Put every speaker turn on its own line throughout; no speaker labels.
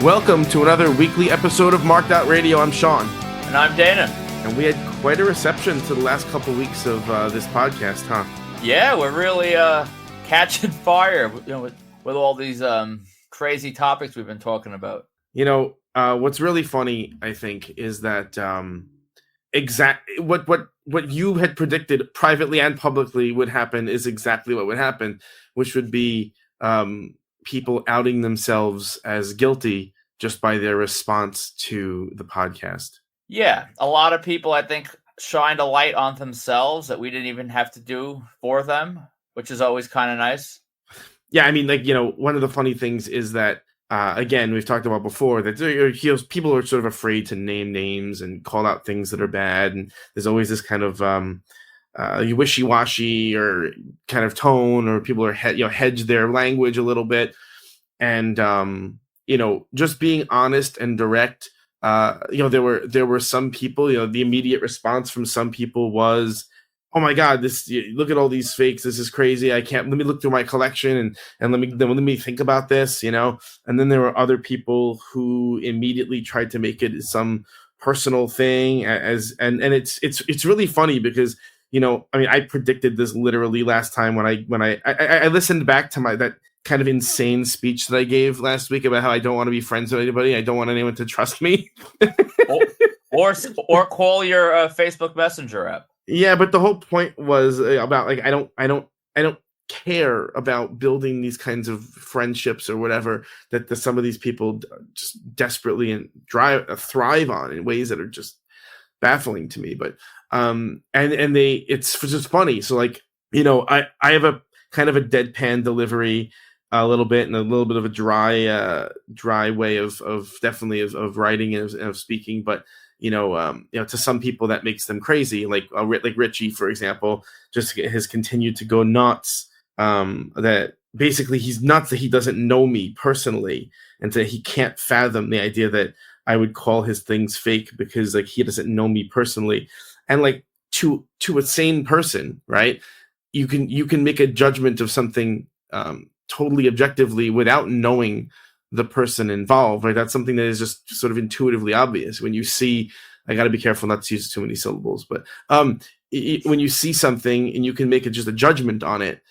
Welcome to another weekly episode of Marked Out Radio. I'm Sean.
And I'm Dana.
And we had quite a reception to the last couple weeks of this podcast, huh?
Yeah, we're really catching fire with all these crazy topics we've been talking about.
What's really funny, I think, is that what you had predicted privately and publicly would happen is exactly what would happen, which would be people outing themselves as guilty just by their response to the podcast.
Yeah, a lot of people, I think, shined a light on themselves that we didn't even have to do for them, which is always kind of nice.
Yeah, I mean, one of the funny things is that, again, we've talked about before, that people are sort of afraid to name names and call out things that are bad, and there's always this kind of wishy-washy or kind of tone, or people are hedge their language a little bit, and just being honest and direct. There were some people, the immediate response from some people was, "Oh my God, look at all these fakes. This is crazy. I can't. Let me look through my collection and let me think about this." And then there were other people who immediately tried to make it some personal thing, and it's really funny because. I predicted this literally last time when I listened back to that kind of insane speech that I gave last week about how I don't want to be friends with anybody. I don't want anyone to trust me.
or call your Facebook Messenger app.
Yeah, but the whole point was about I don't care about building these kinds of friendships or whatever that some of these people just desperately thrive on in ways that are just baffling to me. But it's just funny. So I have a kind of a deadpan delivery a little bit, and a little bit of a dry way of writing and of speaking. But to some people that makes them crazy. Like Richie, for example, just has continued to go nuts. That basically he's nuts that he doesn't know me personally, and that he can't fathom the idea that I would call his things fake because he doesn't know me personally. And to a sane person, right? You can make a judgment of something totally objectively without knowing the person involved, right? That's something that is just sort of intuitively obvious. When you see, I got to be careful not to use too many syllables, but when you see something and you can make just a judgment on it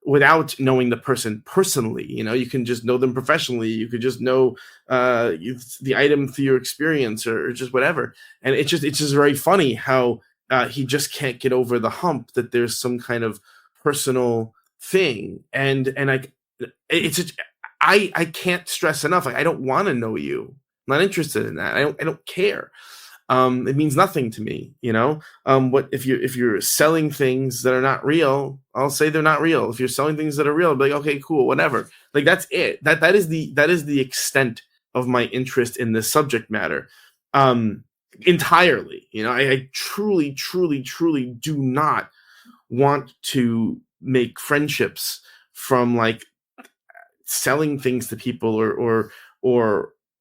without knowing the person personally, you can just know them professionally. You could just know the item through your experience or just whatever. And it's just very funny how he just can't get over the hump that there's some kind of personal thing. And I can't stress enough. I don't want to know you. I'm not interested in that. I don't care. It means nothing to me, What if you're selling things that are not real? I'll say they're not real. If you're selling things that are real, I'll be like, okay, cool, whatever. That's it. That is the extent of my interest in this subject matter, entirely. I truly, truly, truly do not want to make friendships from selling things to people or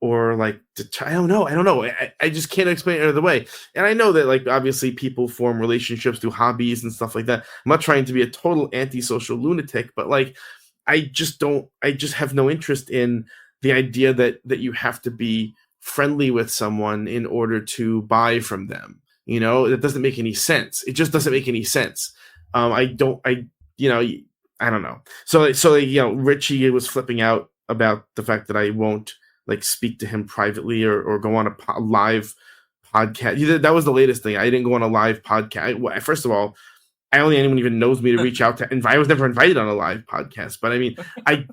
I don't know. I just can't explain it another way. And I know that obviously people form relationships through hobbies and stuff like that. I'm not trying to be a total antisocial lunatic, but I just have no interest in the idea that you have to be friendly with someone in order to buy from them. That doesn't make any sense. It just doesn't make any sense. I don't know. So Richie was flipping out about the fact that I won't speak to him privately or go on a live podcast. That was the latest thing. I didn't go on a live podcast. First of all, I don't think anyone even knows me to reach out to. I was never invited on a live podcast. But I mean, I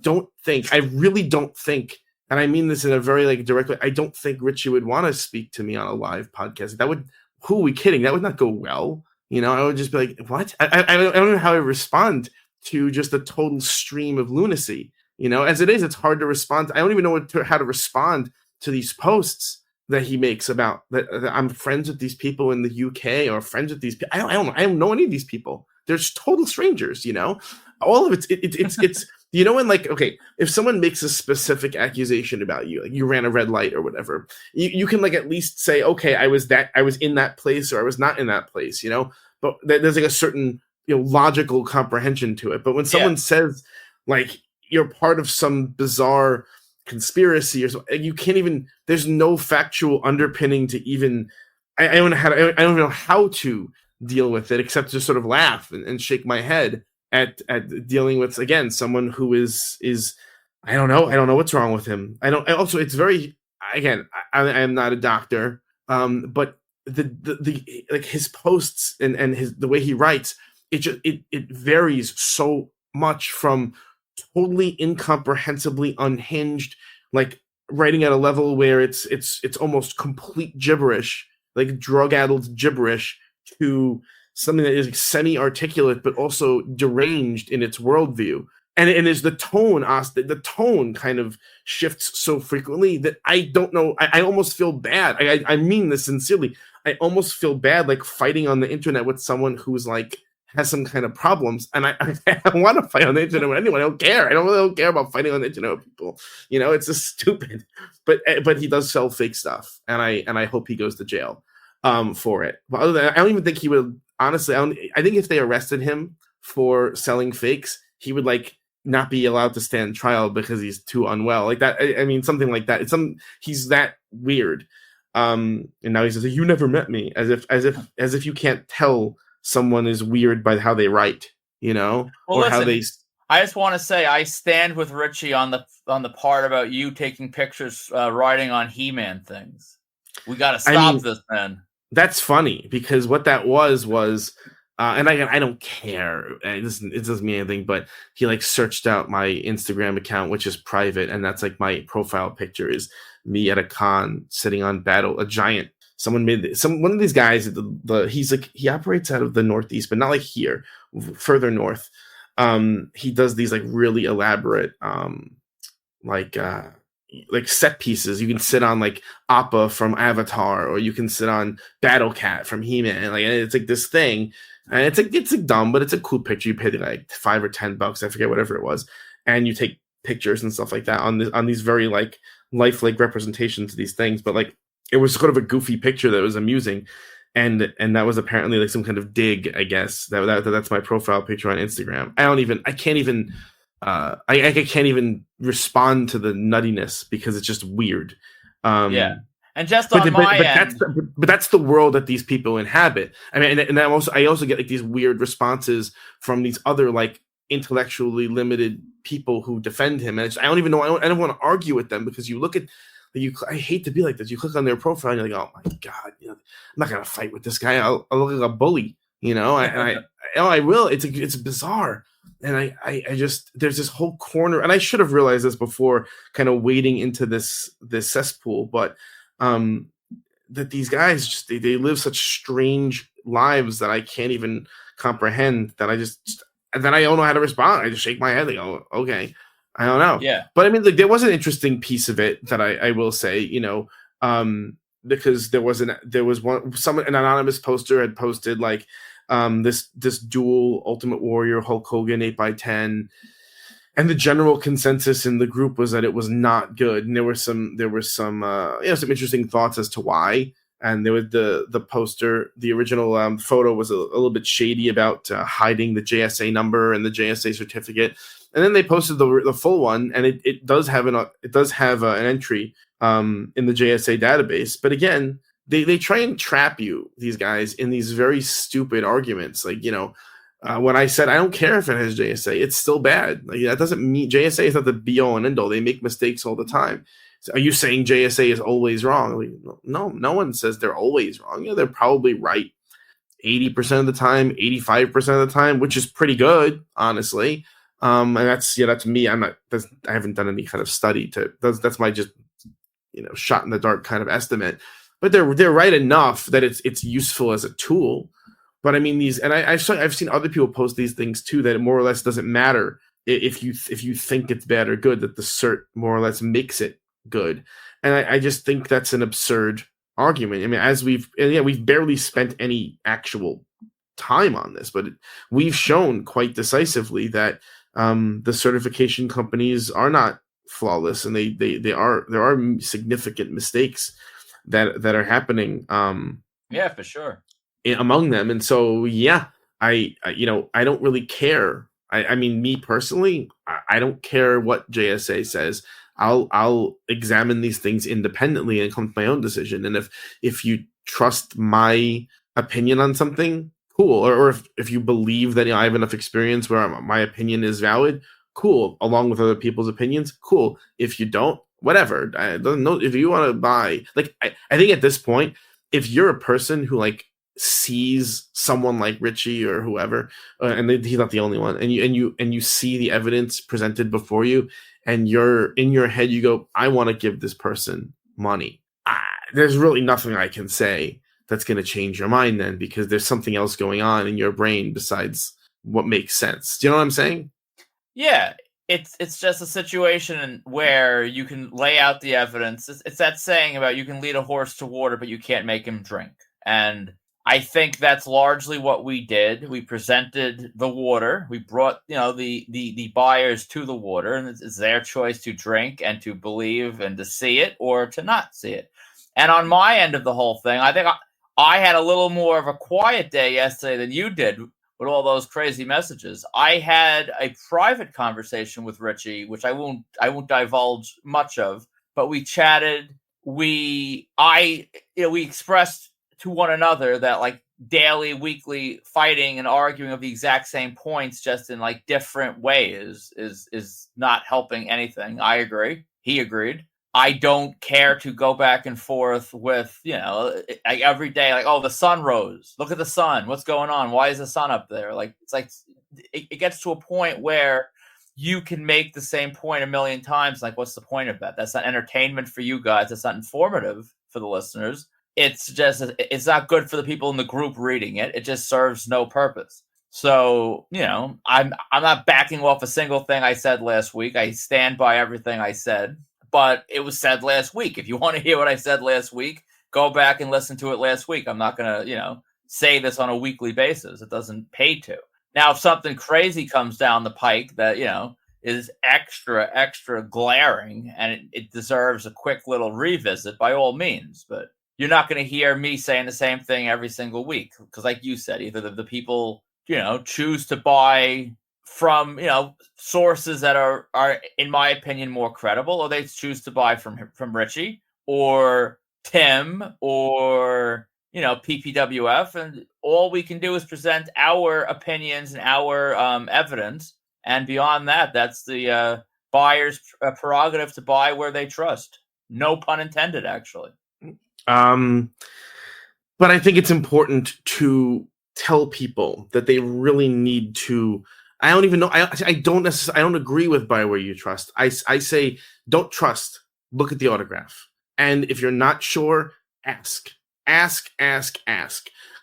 really don't think, and I mean this in a very direct way, I don't think Richie would want to speak to me on a live podcast. Who are we kidding? That would not go well. I would just be like, what? I don't know how I respond to just a total stream of lunacy. As it is, it's hard to respond. I don't even know how to respond to these posts that he makes about that I'm friends with these people in the UK or friends with these people. I don't know any of these people. They're just total strangers, All of it's when okay, if someone makes a specific accusation about you, you ran a red light or whatever, you can at least say, okay, I was in that place or I was not in that place, But there's a certain logical comprehension to it. But when someone says you're part of some bizarre conspiracy or something. You can't even. There's no factual underpinning to even. I don't know how to, I don't know how to deal with it except to sort of laugh and shake my head at dealing with, again, someone who is I don't know. I don't know what's wrong with him. I don't. Also, it's very, again. I am not a doctor, but the like his posts and his the way he writes, it varies so much from totally incomprehensibly unhinged, like writing at a level where it's almost complete gibberish, like drug-addled gibberish, to something that is like semi-articulate but also deranged in its worldview. And is the tone, the tone kind of shifts so frequently that I don't know. I almost feel bad. I mean this sincerely. I almost feel bad, like fighting on the internet with someone who's like has some kind of problems, and I want to fight on the internet with anyone. I don't care. I don't care about fighting on the internet with people. It's just stupid. But he does sell fake stuff, and I hope he goes to jail for it. But other than that, I don't even think he would. Honestly, I think if they arrested him for selling fakes, he would like not be allowed to stand trial because he's too unwell. Like that. I mean, something like that. He's that weird. And now he says, "You never met me," as if you can't tell someone is weird by how they write,
well,
or
listen,
how they.
I just want to say I stand with Richie on the part about you taking pictures riding on He-Man things. We got to stop this, man.
That's funny because what that was, and I don't care. It doesn't mean anything. But he like searched out my Instagram account, which is private, and that's like my profile picture is me at a con sitting on a giant. Someone made one of these guys. He operates out of the Northeast, but not like here, further north. He does these like really elaborate, like set pieces. You can sit on like Appa from Avatar, or you can sit on Battle Cat from He-Man. Like it's like this thing, and it's like dumb, but it's a cool picture. You pay like $5 or $10, I forget, whatever it was, and you take pictures and stuff like that on these very like lifelike representations of these things. But like it was sort of a goofy picture that was amusing, and that was apparently like some kind of dig, I guess. That's my profile picture on Instagram. I can't even respond to the nuttiness because it's just weird.
Yeah. And just on my end,
but that's the world that these people inhabit. I mean, and I also get like these weird responses from these other like intellectually limited people who defend him, and I don't even know. I don't want to argue with them because you look at I hate to be like this. You click on their profile and you're like, oh my god, I'm not gonna fight with this guy. I'll look like a bully, I will. It's bizarre. And I just, there's this whole corner, and I should have realized this before kind of wading into this cesspool, but that these guys just they live such strange lives that I can't even comprehend, that then I don't know how to respond. I just shake my head like, oh, okay. I don't know.
Yeah.
But I mean, like, there was an interesting piece of it that I will say, because there was an anonymous poster had posted like this dual Ultimate Warrior Hulk Hogan 8x10, and the general consensus in the group was that it was not good, and there were some some interesting thoughts as to why. And there was the poster, the original photo was a little bit shady about hiding the JSA number and the JSA certificate, and then they posted the full one, and it does have an entry in the JSA database, but again, they try and trap you, these guys, in these very stupid arguments. Like, when I said I don't care if it has JSA, it's still bad. Like, that doesn't mean JSA is not the be all and end all. They make mistakes all the time. So are you saying JSA is always wrong? Like, no one says they're always wrong. They're probably right 80% of the time, 85% of the time, which is pretty good, honestly. And that's me. I haven't done any kind of study that's my just shot in the dark kind of estimate. But they're right enough that it's useful as a tool. But I mean, I've seen other people post these things too, that it more or less doesn't matter if you think it's bad or good, that the cert more or less makes it good. And I just think that's an absurd argument. I mean, we've barely spent any actual time on this, but we've shown quite decisively that the certification companies are not flawless, and there are significant mistakes that are happening.
Yeah, for sure.
Among them. And so, I don't really care. I mean, me personally, I don't care what JSA says. I'll examine these things independently and come to my own decision. And if you trust my opinion on something, cool. Or if you believe that I have enough experience where my opinion is valid, cool. Along with other people's opinions, cool. If you don't, whatever. I don't know if you want to buy. Like I think at this point, if you're a person who like sees someone like Richie or whoever, and he's not the only one, and you see the evidence presented before you, and you're in your head, you go, I want to give this person money. There's really nothing I can say that's going to change your mind then, because there's something else going on in your brain besides what makes sense. Do you know what I'm saying?
Yeah, it's just a situation where you can lay out the evidence. It's that saying about you can lead a horse to water, but you can't make him drink. And I think that's largely what we did. We presented the water. We brought, the buyers to the water, and it's their choice to drink and to believe and to see it or to not see it. And on my end of the whole thing, I think I had a little more of a quiet day yesterday than you did with all those crazy messages. I had a private conversation with Richie, which I won't divulge much of, but we chatted. We expressed to one another that like daily, weekly fighting and arguing of the exact same points, just in like different ways, is not helping anything. I agree. He agreed. I don't care to go back and forth with, every day, like, oh, the sun rose. Look at the sun. What's going on? Why is the sun up there? Like, it's like, it gets to a point where you can make the same point a million times. Like, what's the point of that? That's not entertainment for you guys. That's not informative for the listeners. It's not good for the people in the group reading it. It just serves no purpose. So, I'm not backing off a single thing I said last week. I stand by everything I said. But it was said last week. If you want to hear what I said last week, go back and listen to it last week. I'm not going to, say this on a weekly basis. It doesn't pay to. Now, if something crazy comes down the pike that, is extra glaring and it deserves a quick little revisit, by all means. But you're not going to hear me saying the same thing every single week. Because like you said, either the people, choose to buy from sources that are in my opinion more credible, or they choose to buy from Richie or Tim or PPWF, and all we can do is present our opinions and our evidence, and beyond that, that's the buyer's prerogative to buy where they trust. No pun intended, actually.
But I think it's important to tell people that they really need to. I don't even know. I don't agree with buy where you trust. I say don't trust. Look at the autograph. And if you're not sure, ask.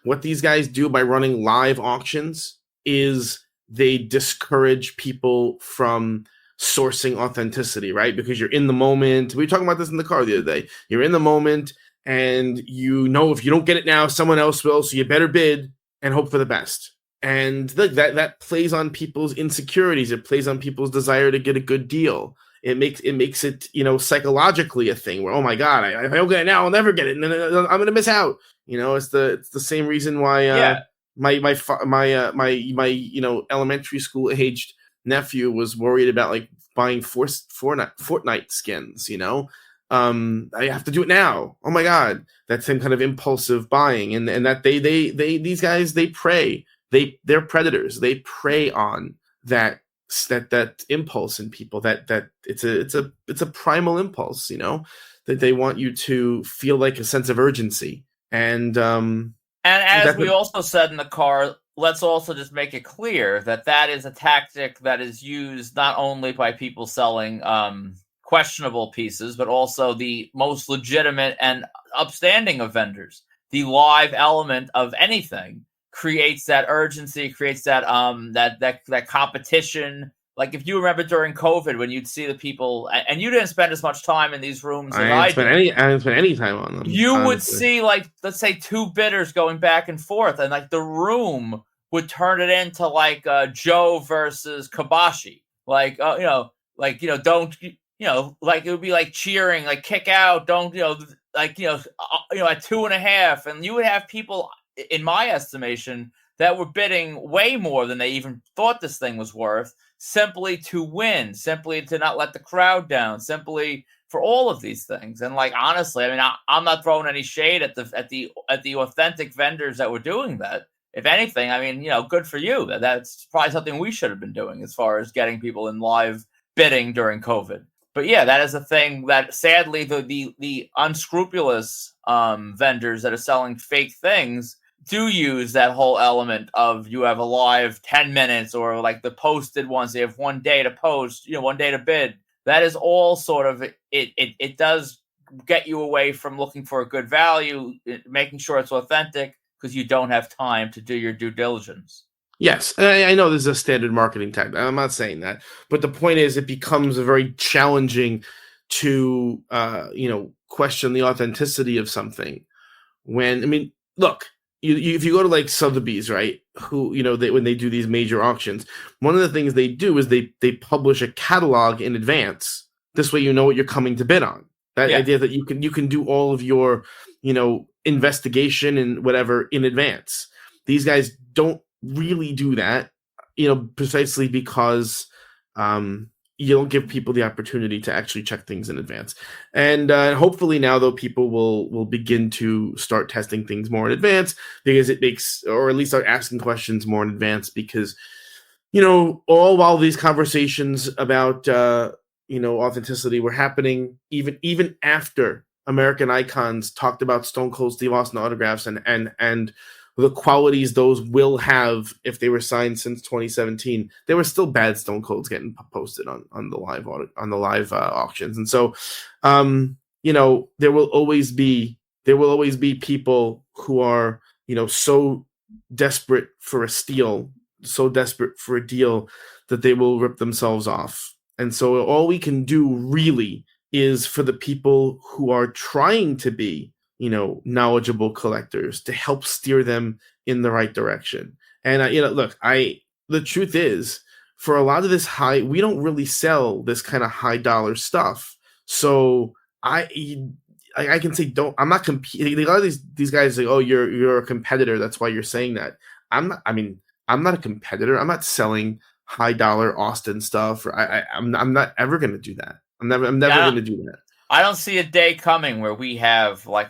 What these guys do by running live auctions is they discourage people from sourcing authenticity, right? Because you're in the moment. We were talking about this in the car the other day. You're in the moment, and if you don't get it now, someone else will. So you better bid and hope for the best. And that plays on people's insecurities. It plays on people's desire to get a good deal. It makes it psychologically a thing where, oh my god, if I don't get it now, I'll never get it, and then I'm gonna miss out. It's the same reason why my elementary school aged nephew was worried about like buying Fortnite skins. I have to do it now. Oh my god, that same kind of impulsive buying, and that these guys, they prey. They're predators. They prey on that impulse in people. That it's a primal impulse. That they want you to feel like a sense of urgency. And
as we also said in the car, let's also just make it clear that is a tactic that is used not only by people selling questionable pieces, but also the most legitimate and upstanding of vendors. The live element of anything creates that urgency, creates that that competition. Like if you remember during COVID when you'd see the people, and you didn't spend as much time in these rooms as I did.
I didn't spend any time on them.
You honestly would see, like, let's say 2 bidders going back and forth, and like the room would turn it into like Joe versus Kabashi. Like don't like it would be like cheering, like kick out, don't at 2.5, and you would have people, in my estimation, that were bidding way more than they even thought this thing was worth, simply to win, simply to not let the crowd down, simply for all of these things. And like honestly, I mean, I'm not throwing any shade at the authentic vendors that were doing that. If anything, I mean, good for you. That's probably something we should have been doing as far as getting people in live bidding during COVID. But yeah, that is a thing that sadly the unscrupulous vendors that are selling fake things do use that whole element of you have a live 10 minutes or like the posted ones. They have 1 day to post, 1 day to bid. That is all sort of it does get you away from looking for a good value, making sure it's authentic because you don't have time to do your due diligence.
Yes, I know this is a standard marketing tactic. I'm not saying that, but the point is, it becomes very challenging to, question the authenticity of something. When I mean, look, if you go to like Sotheby's, right? Who when they do these major auctions, one of the things they do is they publish a catalog in advance. This way, you know what you're coming to bid on. That idea that you can do all of your investigation and whatever in advance. These guys don't really do that, precisely because you don't give people the opportunity to actually check things in advance. And hopefully now, though, people will begin to start testing things more in advance, because it makes, or at least start asking questions more in advance, because all while these conversations about authenticity were happening, even after American icons talked about Stone Cold Steve Austin autographs and the qualities those will have if they were signed since 2017, there were still bad Stone Colds getting posted on the live auctions. And so there will always be people who are so desperate for a steal, so desperate for a deal, that they will rip themselves off. And so all we can do really is for the people who are trying to be knowledgeable collectors, to help steer them in the right direction. And the truth is, for a lot of this we don't really sell this kind of high dollar stuff. So I can say, I'm not competing. A lot of these guys say, oh, you're a competitor, that's why you're saying that. I'm not a competitor. I'm not selling high dollar Austin stuff. I'm not ever going to do that. I'm never going to do that.
I don't see a day coming where we have like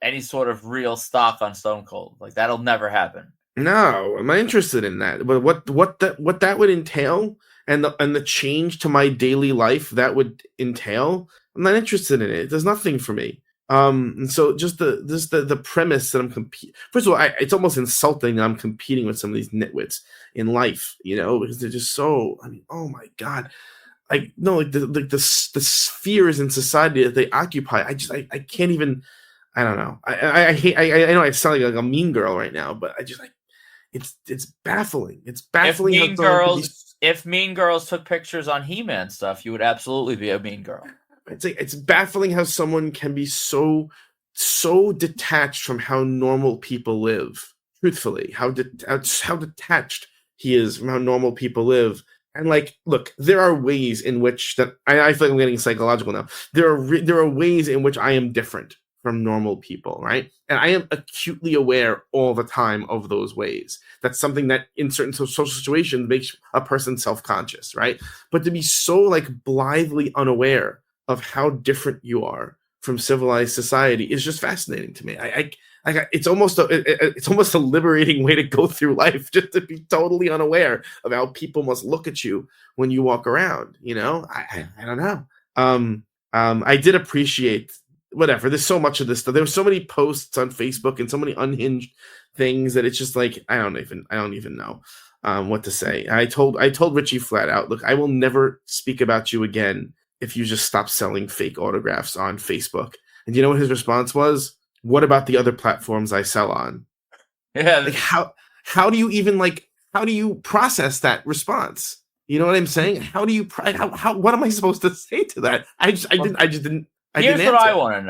any sort of real stock on Stone Cold. Like that'll never happen.
No, I'm not interested in that. But what that would entail, and the change to my daily life that would entail, I'm not interested in it. There's nothing for me. And so just the premise that I'm competing. First of all, it's almost insulting that I'm competing with some of these nitwits in life, because they're just so. I mean, oh my god. The spheres in society that they occupy. I can't even. I don't know. I hate. I know I sound like a mean girl right now, but it's baffling. It's baffling.
If Mean Girls took pictures on He-Man stuff, you would absolutely be a mean girl.
It's baffling how someone can be so detached from how normal people live. Truthfully, how detached he is from how normal people live. And look, there are ways in which that I feel like I'm getting psychological now. There are ways in which I am different from normal people, right? And I am acutely aware all the time of those ways. That's something that in certain social situations makes a person self-conscious, right? But to be so blithely unaware of how different you are from civilized society is just fascinating to me. It's almost a liberating way to go through life, just to be totally unaware of how people must look at you when you walk around. I don't know. I did appreciate whatever. There's so much of this stuff. There were so many posts on Facebook and so many unhinged things that it's just I don't even know what to say. I told Richie flat out, look, I will never speak about you again if you just stop selling fake autographs on Facebook. And you know what his response was? What about the other platforms I sell on?
Yeah.
How do you even how do you process that response? You know what I'm saying? How do you what am I supposed to say to that? I just didn't.
Here's what I want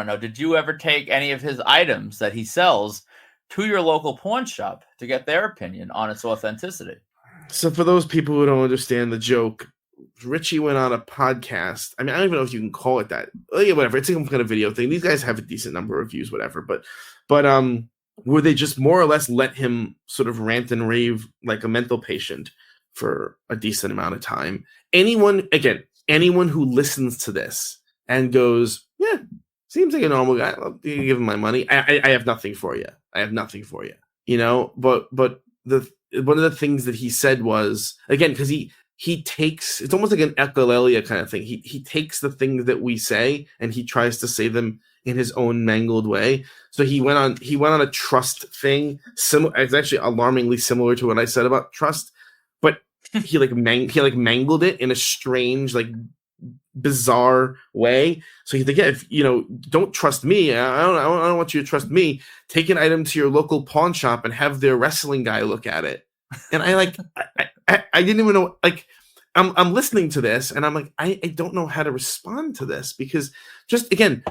to know. Did you ever take any of his items that he sells to your local pawn shop to get their opinion on its authenticity?
So for those people who don't understand the joke, Richie went on a podcast. I mean, I don't even know if you can call it that. Yeah, whatever. It's some kind of video thing. These guys have a decent number of views, whatever. But where they just more or less let him sort of rant and rave like a mental patient for a decent amount of time. Anyone who listens to this and goes, yeah, seems like a normal guy. I'll give him my money. I have nothing for you. I have nothing for you. But the one of the things that he said was, again, because he takes, it's almost like an echolalia kind of thing. He takes the things that we say and he tries to say them in his own mangled way. So he went on a trust thing. It's actually alarmingly similar to what I said about trust, but he mangled it in a strange, like, bizarre way. So he's like, yeah, if don't trust me. I don't want you to trust me. Take an item to your local pawn shop and have their wrestling guy look at it. And I didn't even know, like, I'm listening to this and I'm like, I don't know how to respond to this, because just, again,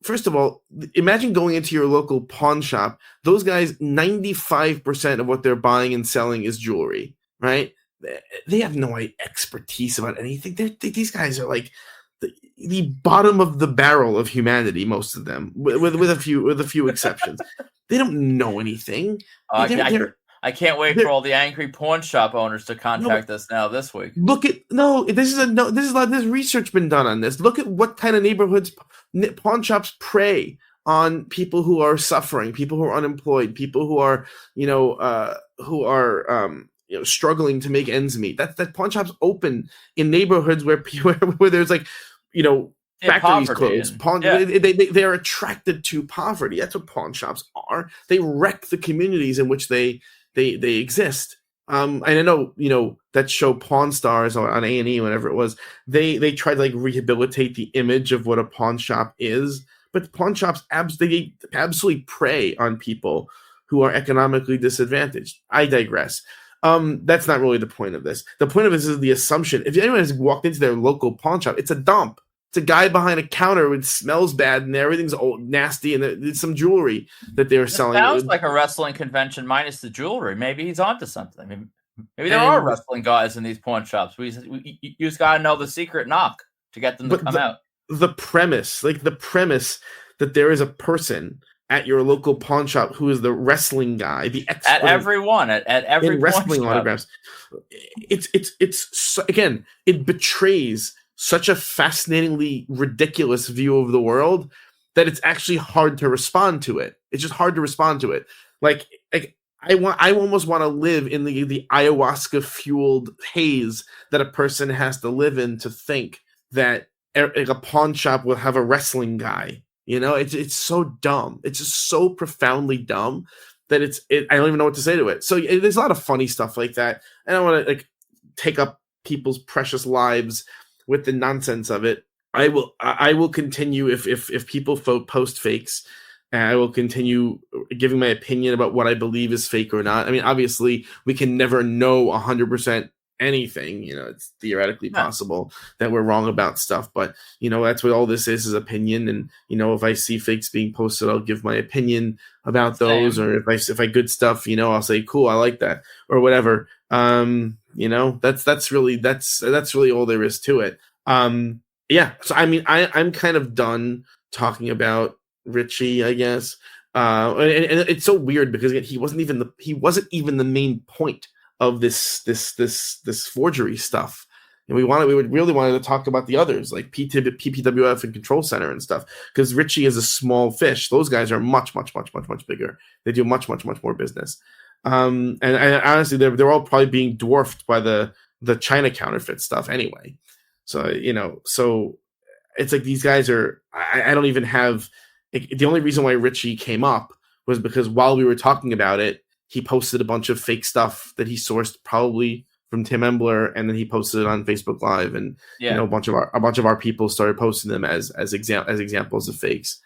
first of all, imagine going into your local pawn shop. Those guys, 95% of what they're buying and selling is jewelry, right? They have no expertise about anything. These guys are like the bottom of the barrel of humanity, most of them, with a few exceptions. They don't know anything.
I can't wait for all the angry pawn shop owners to contact us now this week.
There's research been done on this. Look at what kind of neighborhoods pawn shops prey on: people who are suffering, people who are unemployed, people who are struggling to make ends meet. That pawn shops open in neighborhoods where there's, like, factories closed. They are attracted to poverty. That's what pawn shops are. They wreck the communities in which they exist. And I know, that show Pawn Stars on A&E, whenever it was, they tried to, like, rehabilitate the image of what a pawn shop is, but pawn shops absolutely prey on people who are economically disadvantaged. I digress. That's not really the point of this. The point of this is the assumption. If anyone has walked into their local pawn shop, it's a dump. It's a guy behind a counter who smells bad and everything's old, nasty, and there's some jewelry that they're selling.
Sounds like a wrestling convention minus the jewelry. Maybe he's onto something. Maybe there are wrestling guys in these pawn shops. You just gotta know the secret knock to get them to come out.
The premise that there is a person at your local pawn shop who is the wrestling guy, the expert
at every
wrestling autographs. It's again, it betrays such a fascinatingly ridiculous view of the world that it's actually hard to respond to it. It's just hard to respond to it. Like I almost want to live in the ayahuasca fueled haze that a person has to live in to think that, like, a pawn shop will have a wrestling guy. It's so dumb. It's just so profoundly dumb that I don't even know what to say to it. So there's a lot of funny stuff like that. I don't want to, like, take up people's precious lives with the nonsense of it. I will continue if people post fakes, and I will continue giving my opinion about what I believe is fake or not. I mean, obviously, we can never know 100% anything. It's theoretically possible that we're wrong about stuff, but that's what all this is opinion. And if I see fakes being posted, I'll give my opinion about those. Or if I good stuff, I'll say, cool, I like that, or whatever. That's really all there is to it. So I mean, I'm kind of done talking about Richie, I guess. And it's so weird because, again, he wasn't even the main point of this forgery stuff. And we really wanted to talk about the others, like PPWF and Control Center and stuff, because Richie is a small fish. Those guys are much bigger. They do much more business. And honestly, they're all probably being dwarfed by the China counterfeit stuff anyway. So so it's like these guys are. I don't even have. The only reason why Richie came up was because while we were talking about it, he posted a bunch of fake stuff that he sourced probably from Tim Embler, and then he posted it on Facebook Live, and a bunch of our people started posting them as examples of fakes.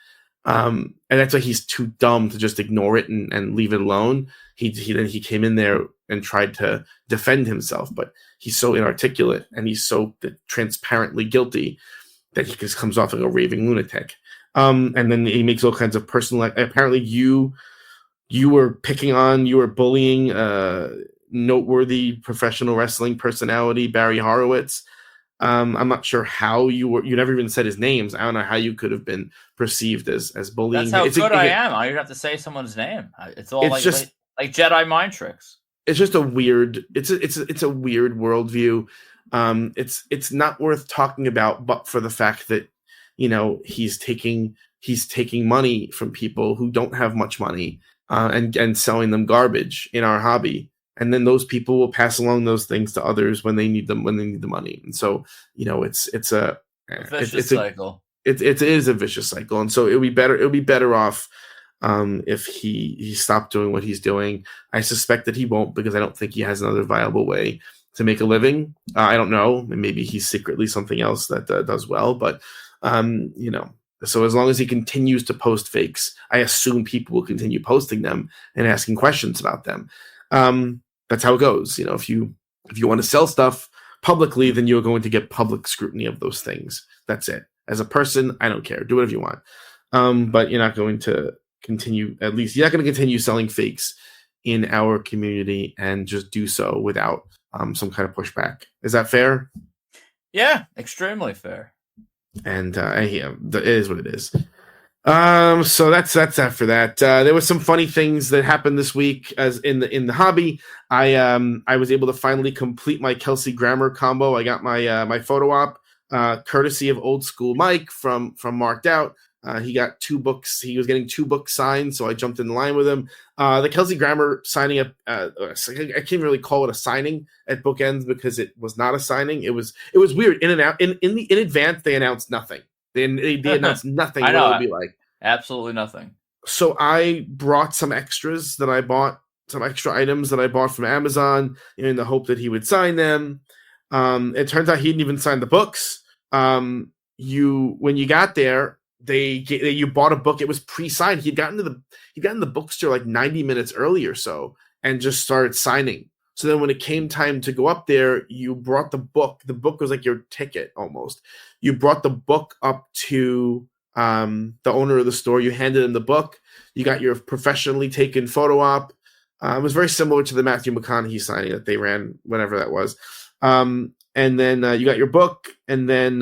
And that's why he's too dumb to just ignore it and leave it alone. He came in there and tried to defend himself, but he's so inarticulate and he's so transparently guilty that he just comes off like a raving lunatic. And then he makes all kinds of personal. Apparently, you were bullying noteworthy professional wrestling personality Barry Horowitz. I'm not sure how you never even said his names. I don't know how you could have been perceived as bullying.
That's how good I am. I don't have to say someone's name. It's all like Jedi mind tricks.
it's just a weird. It's a weird worldview. It's not worth talking about, but for the fact that he's taking money from people who don't have much money, and selling them garbage in our hobby, and then those people will pass along those things to others when they need them, when they need the money. And so it's a
vicious cycle.
It is a vicious cycle, and so it would be better off if he stopped doing what he's doing. I suspect that he won't, because I don't think he has another viable way to make a living. I don't know. Maybe he's secretly something else that does well, but so as long as he continues to post fakes, I assume people will continue posting them and asking questions about them. That's how it goes. If you want to sell stuff publicly, then you're going to get public scrutiny of those things. That's it. As a person, I don't care. Do whatever you want. But you're not going to continue. At least you're not going to continue selling fakes in our community, and just do so without some kind of pushback. Is that fair?
Yeah, extremely fair.
And it is what it is. So that's that for that. There was some funny things that happened this week, as in the hobby. I was able to finally complete my Kelsey Grammer combo. I got my photo op, courtesy of Old School Mike from Marked Out. He got 2 books. He was getting 2 books signed, so I jumped in line with him. The Kelsey Grammer signing up, I can't really call it a signing at Bookends, because it was not a signing. It was weird. In and out. In advance, they announced nothing. They announced nothing.
I know.
What it would be like.
Absolutely nothing.
So I brought some extras that I bought, some extra items that I bought from Amazon, in the hope that he would sign them. It turns out he didn't even sign the books. When you got there, you bought a book. It was pre-signed. He'd gotten in the bookstore like 90 minutes early or so, and just started signing. So then when it came time to go up there, you brought the book. The book was like your ticket almost. You brought the book up to the owner of the store. You handed him the book. You got your professionally taken photo op. It was very similar to the Matthew McConaughey signing that they ran, whenever that was. And then you got your book, and then you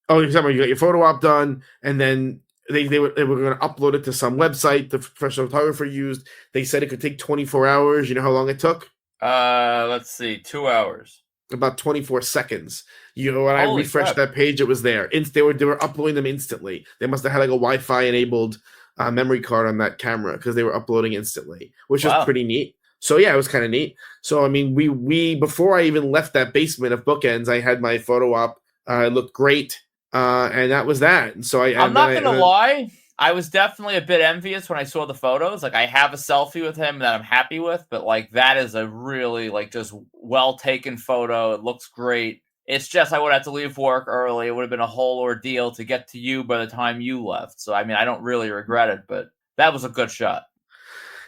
got your photo op done, and then they were going to upload it to some website the professional photographer used. They said it could take 24 hours. You know how long it took?
Let's see, 2 hours.
About 24 seconds. When I
Holy
refreshed
crap.
that page, it was there. They were uploading them instantly. They must have had like a Wi-Fi enabled memory card on that camera, because they were uploading instantly, which was pretty neat. So yeah, it was kind of neat. So I mean, we before I even left that basement of Bookends, I had my photo op. It looked great, and that was that. And so
I'm not gonna lie, I was definitely a bit envious when I saw the photos. Like, I have a selfie with him that I'm happy with, but like, that is a really just well taken photo. It looks great. It's just I would have to leave work early. It would have been a whole ordeal to get to you by the time you left. So I mean, I don't really regret it, but that was a good shot.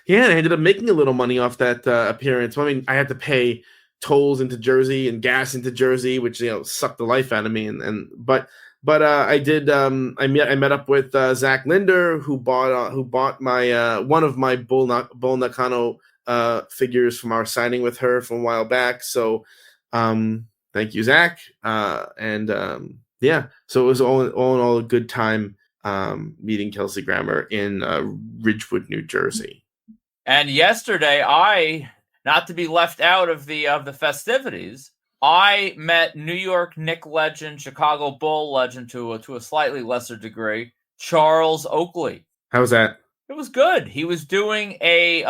Yeah, and I ended up making a little money off that appearance. I mean, I had to pay tolls into Jersey and gas into Jersey, which sucked the life out of me. But I did. I met up with Zach Linder, who bought my one of my Bull Nakano figures from our signing with her from a while back. So thank you, Zach. Yeah, so it was all in all a good time meeting Kelsey Grammer in Ridgewood, New Jersey.
And yesterday, not to be left out of the festivities, I met New York Knicks legend, Chicago Bull legend to a slightly lesser degree, Charles Oakley.
How was that?
It was good. He was doing a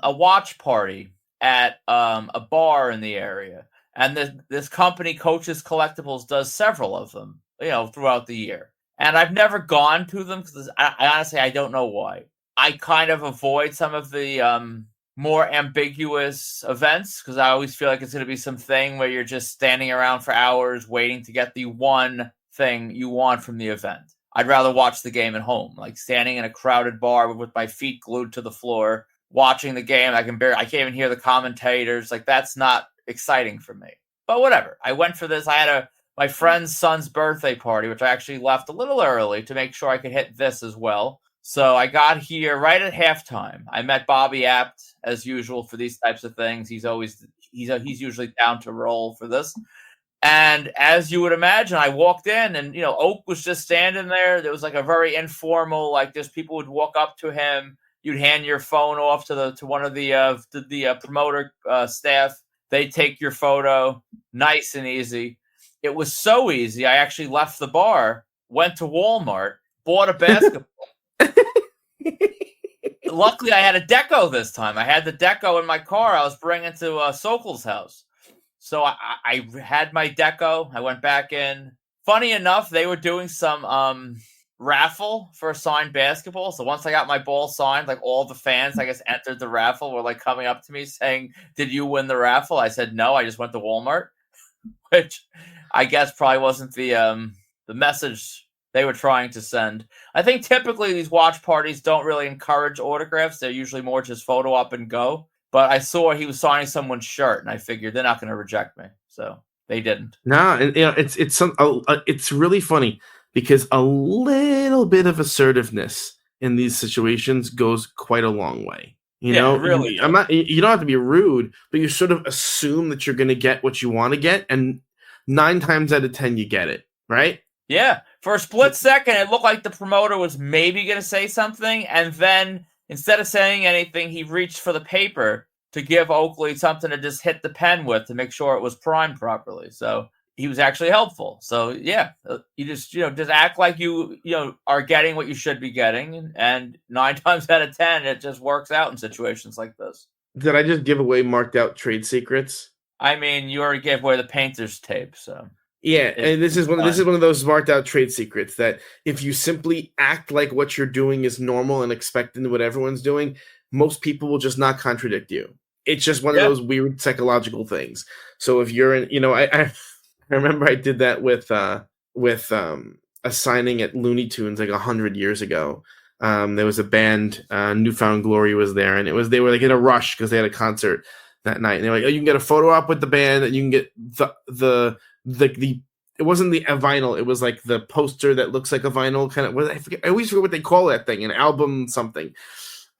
watch party at a bar in the area, and this company, Coaches Collectibles, does several of them, throughout the year. And I've never gone to them because I honestly I don't know why. I kind of avoid some of the more ambiguous events, because I always feel like it's going to be something where you're just standing around for hours waiting to get the one thing you want from the event. I'd rather watch the game at home, like standing in a crowded bar with my feet glued to the floor, watching the game. I can't even hear the commentators. Like, that's not exciting for me. But whatever. I went for this. I had my friend's son's birthday party, which I actually left a little early to make sure I could hit this as well. So I got here right at halftime. I met Bobby Apt, as usual, for these types of things. He's usually down to roll for this. And as you would imagine, I walked in and, Oak was just standing there. There was like a very informal, just people would walk up to him You'd hand your phone off to one of the promoter staff. They take your photo, nice and easy. It was so easy. I actually left the bar, went to Walmart, bought a basketball. Luckily, I had a deco this time. I had the deco in my car. I was bringing to Sokol's house. So I had my deco. I went back in. Funny enough, they were doing some raffle for a signed basketball. So once I got my ball signed, like all the fans, I guess, entered the raffle, were like coming up to me saying, "Did you win the raffle?" I said, "No, I just went to Walmart," which I guess probably wasn't the message they were trying to send. I think typically these watch parties don't really encourage autographs. They're usually more just photo up and go. But I saw he was signing someone's shirt, and I figured they're not going to reject me. So they didn't.
No, and it's really funny because a little bit of assertiveness in these situations goes quite a long way. You know,
really.
You don't have to be rude, but you sort of assume that you're going to get what you want to get, and 9 times out of 10 you get it, right?
Yeah. For a split second, it looked like the promoter was maybe going to say something, and then instead of saying anything, he reached for the paper to give Oakley something to just hit the pen with to make sure it was primed properly. So he was actually helpful. So yeah, you just act like you are getting what you should be getting, and 9 times out of 10, it just works out in situations like this.
Did I just give away marked out trade secrets?
I mean, you already gave away the painter's tape, so.
Yeah, and this is one of those marked out trade secrets that if you simply act like what you're doing is normal and expecting what everyone's doing, most people will just not contradict you. It's just one of those weird psychological things. So if you're in, I remember I did that with a signing at Looney Tunes like 100 years ago. There was a band, Newfound Glory was there, and they were like in a rush because they had a concert that night. And they're like, "Oh, you can get a photo op with the band, and you can get the it wasn't a vinyl, it was like the poster that looks like a vinyl kind of. I always forget what they call that thing, an album something,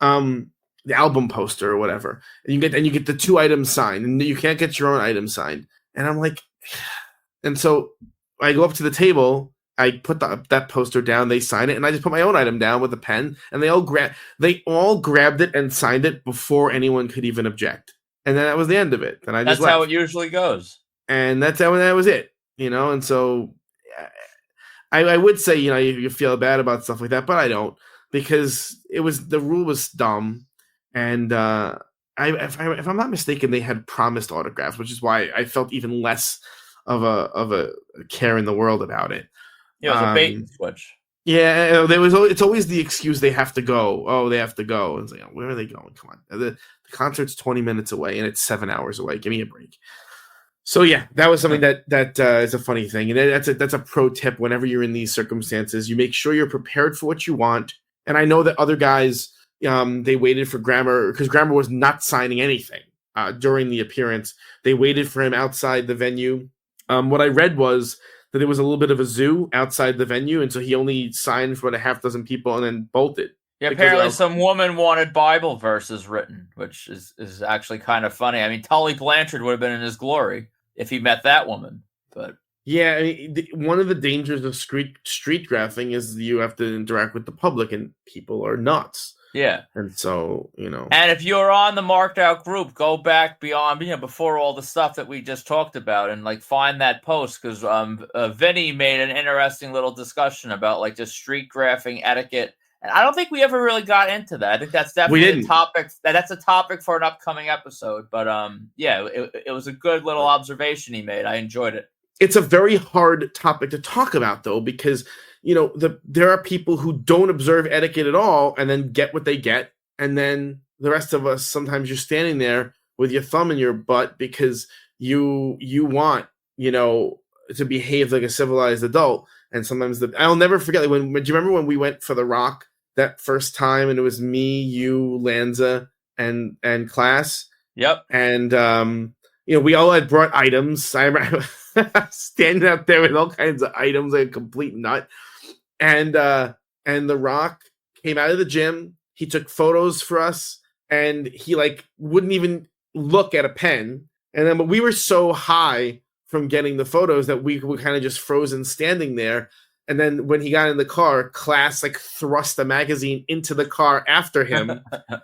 the album poster or whatever. And you get the 2 items signed, and you can't get your own item signed. And I'm like, and so I go up to the table, I put that poster down, they sign it, and I just put my own item down with a pen, and they all grabbed it and signed it before anyone could even object. And then that was the end of it. And
that's how it usually goes.
And that was it, and so I would say, you feel bad about stuff like that, but I don't, because the rule was dumb. And if I'm not mistaken, they had promised autographs, which is why I felt even less of a care in the world about it.
Yeah, it was a bait and switch.
Yeah, it's always the excuse they have to go. Oh, they have to go. It's like, where are they going? Come on. The concert's 20 minutes away, and it's 7 hours away. Give me a break. So yeah, that was something that is a funny thing, and that's a pro tip. Whenever you're in these circumstances, you make sure you're prepared for what you want. And I know that other guys, they waited for Grammer, because Grammer was not signing anything during the appearance. They waited for him outside the venue. What I read was that there was a little bit of a zoo outside the venue, and so he only signed for a half dozen people and then bolted.
Yeah, apparently some woman wanted Bible verses written, which is actually kind of funny. I mean, Tully Blanchard would have been in his glory if he met that woman. But
yeah, I mean, one of the dangers of street graphing is you have to interact with the public, and people are nuts.
Yeah.
And so,
And if you're on the marked out group, go back beyond, before all the stuff that we just talked about, and find that post, because Vinny made an interesting little discussion about just street graphing etiquette. And I don't think we ever really got into that. I think that's definitely a topic. That's a topic for an upcoming episode. But it was a good little observation he made. I enjoyed it.
It's a very hard topic to talk about, though, because there are people who don't observe etiquette at all and then get what they get, and then the rest of us, sometimes you're standing there with your thumb in your butt because you want to behave like a civilized adult. And sometimes I'll never forget, do you remember when we went for The Rock that first time, and it was me, you, Lanza, and class?
Yep.
And we all had brought items. I remember standing out there with all kinds of items, like a complete nut. And The Rock came out of the gym. He took photos for us, and he wouldn't even look at a pen. And then, but we were so high from getting the photos that we were kind of just frozen standing there. And then when he got in the car, class like thrust a magazine into the car after him.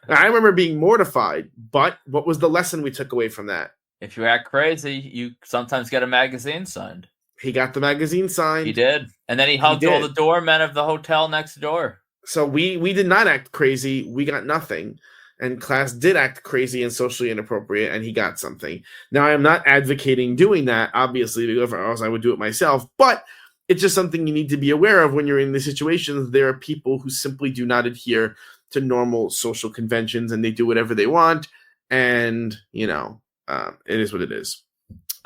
I remember being mortified, but what was the lesson we took away from that?
If you act crazy, you sometimes get a magazine signed.
He got the magazine signed.
He did. And then he hugged all the doormen of the hotel next door.
So we did not act crazy. We got nothing. And class did act crazy and socially inappropriate, and he got something. Now, I am not advocating doing that, obviously, because or else I would do it myself. But it's just something you need to be aware of when you're in these situations. There are people who simply do not adhere to normal social conventions, and they do whatever they want. And, you know, it is what it is.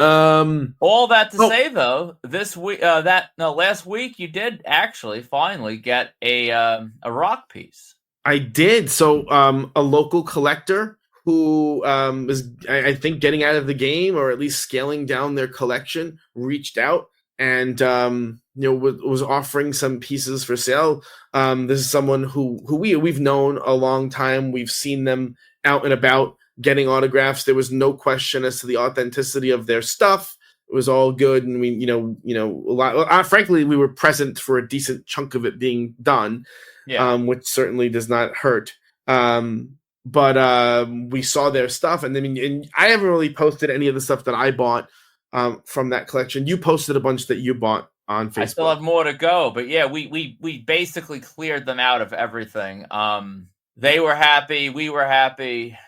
All that to say, though, this week, last week, you did actually finally get a rock piece.
I did. So, a local collector who is, I think, getting out of the game or at least scaling down their collection reached out and was offering some pieces for sale. This is someone who we've known a long time. We've seen them out and about getting autographs. There was no question as to the authenticity of their stuff. It was all good, and we, a lot. Frankly, we were present for a decent chunk of it being done, which certainly does not hurt. But we saw their stuff, and I haven't really posted any of the stuff that I bought from that collection. You posted a bunch that you bought on Facebook. I
still have more to go, but yeah, we basically cleared them out of everything. They were happy, we were happy.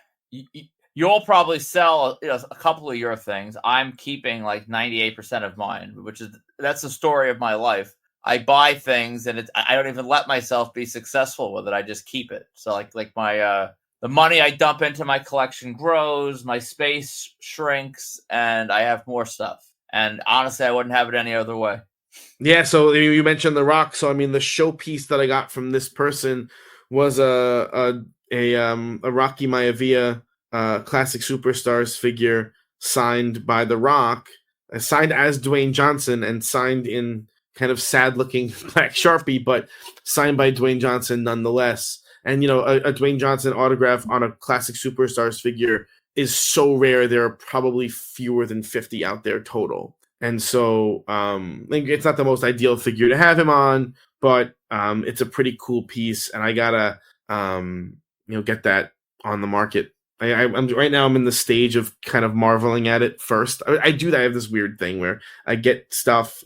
You'll probably sell a couple of your things. I'm keeping like 98% of mine, that's the story of my life. I buy things and I don't even let myself be successful with it. I just keep it. So like my the money I dump into my collection grows, my space shrinks, and I have more stuff. And honestly, I wouldn't have it any other way.
Yeah. So you mentioned the rock. So the showpiece that I got from this person was a Rocky Maivia Classic Superstars figure signed by The Rock, signed as Dwayne Johnson and signed in kind of sad-looking black Sharpie, but signed by Dwayne Johnson nonetheless. And, a Dwayne Johnson autograph on a Classic Superstars figure is so rare. There are probably fewer than 50 out there total. And so it's not the most ideal figure to have him on, but it's a pretty cool piece. And I gotta, get that on the market. I'm right now. I'm in the stage of kind of marveling at it first. I do that. I have this weird thing where I get stuff,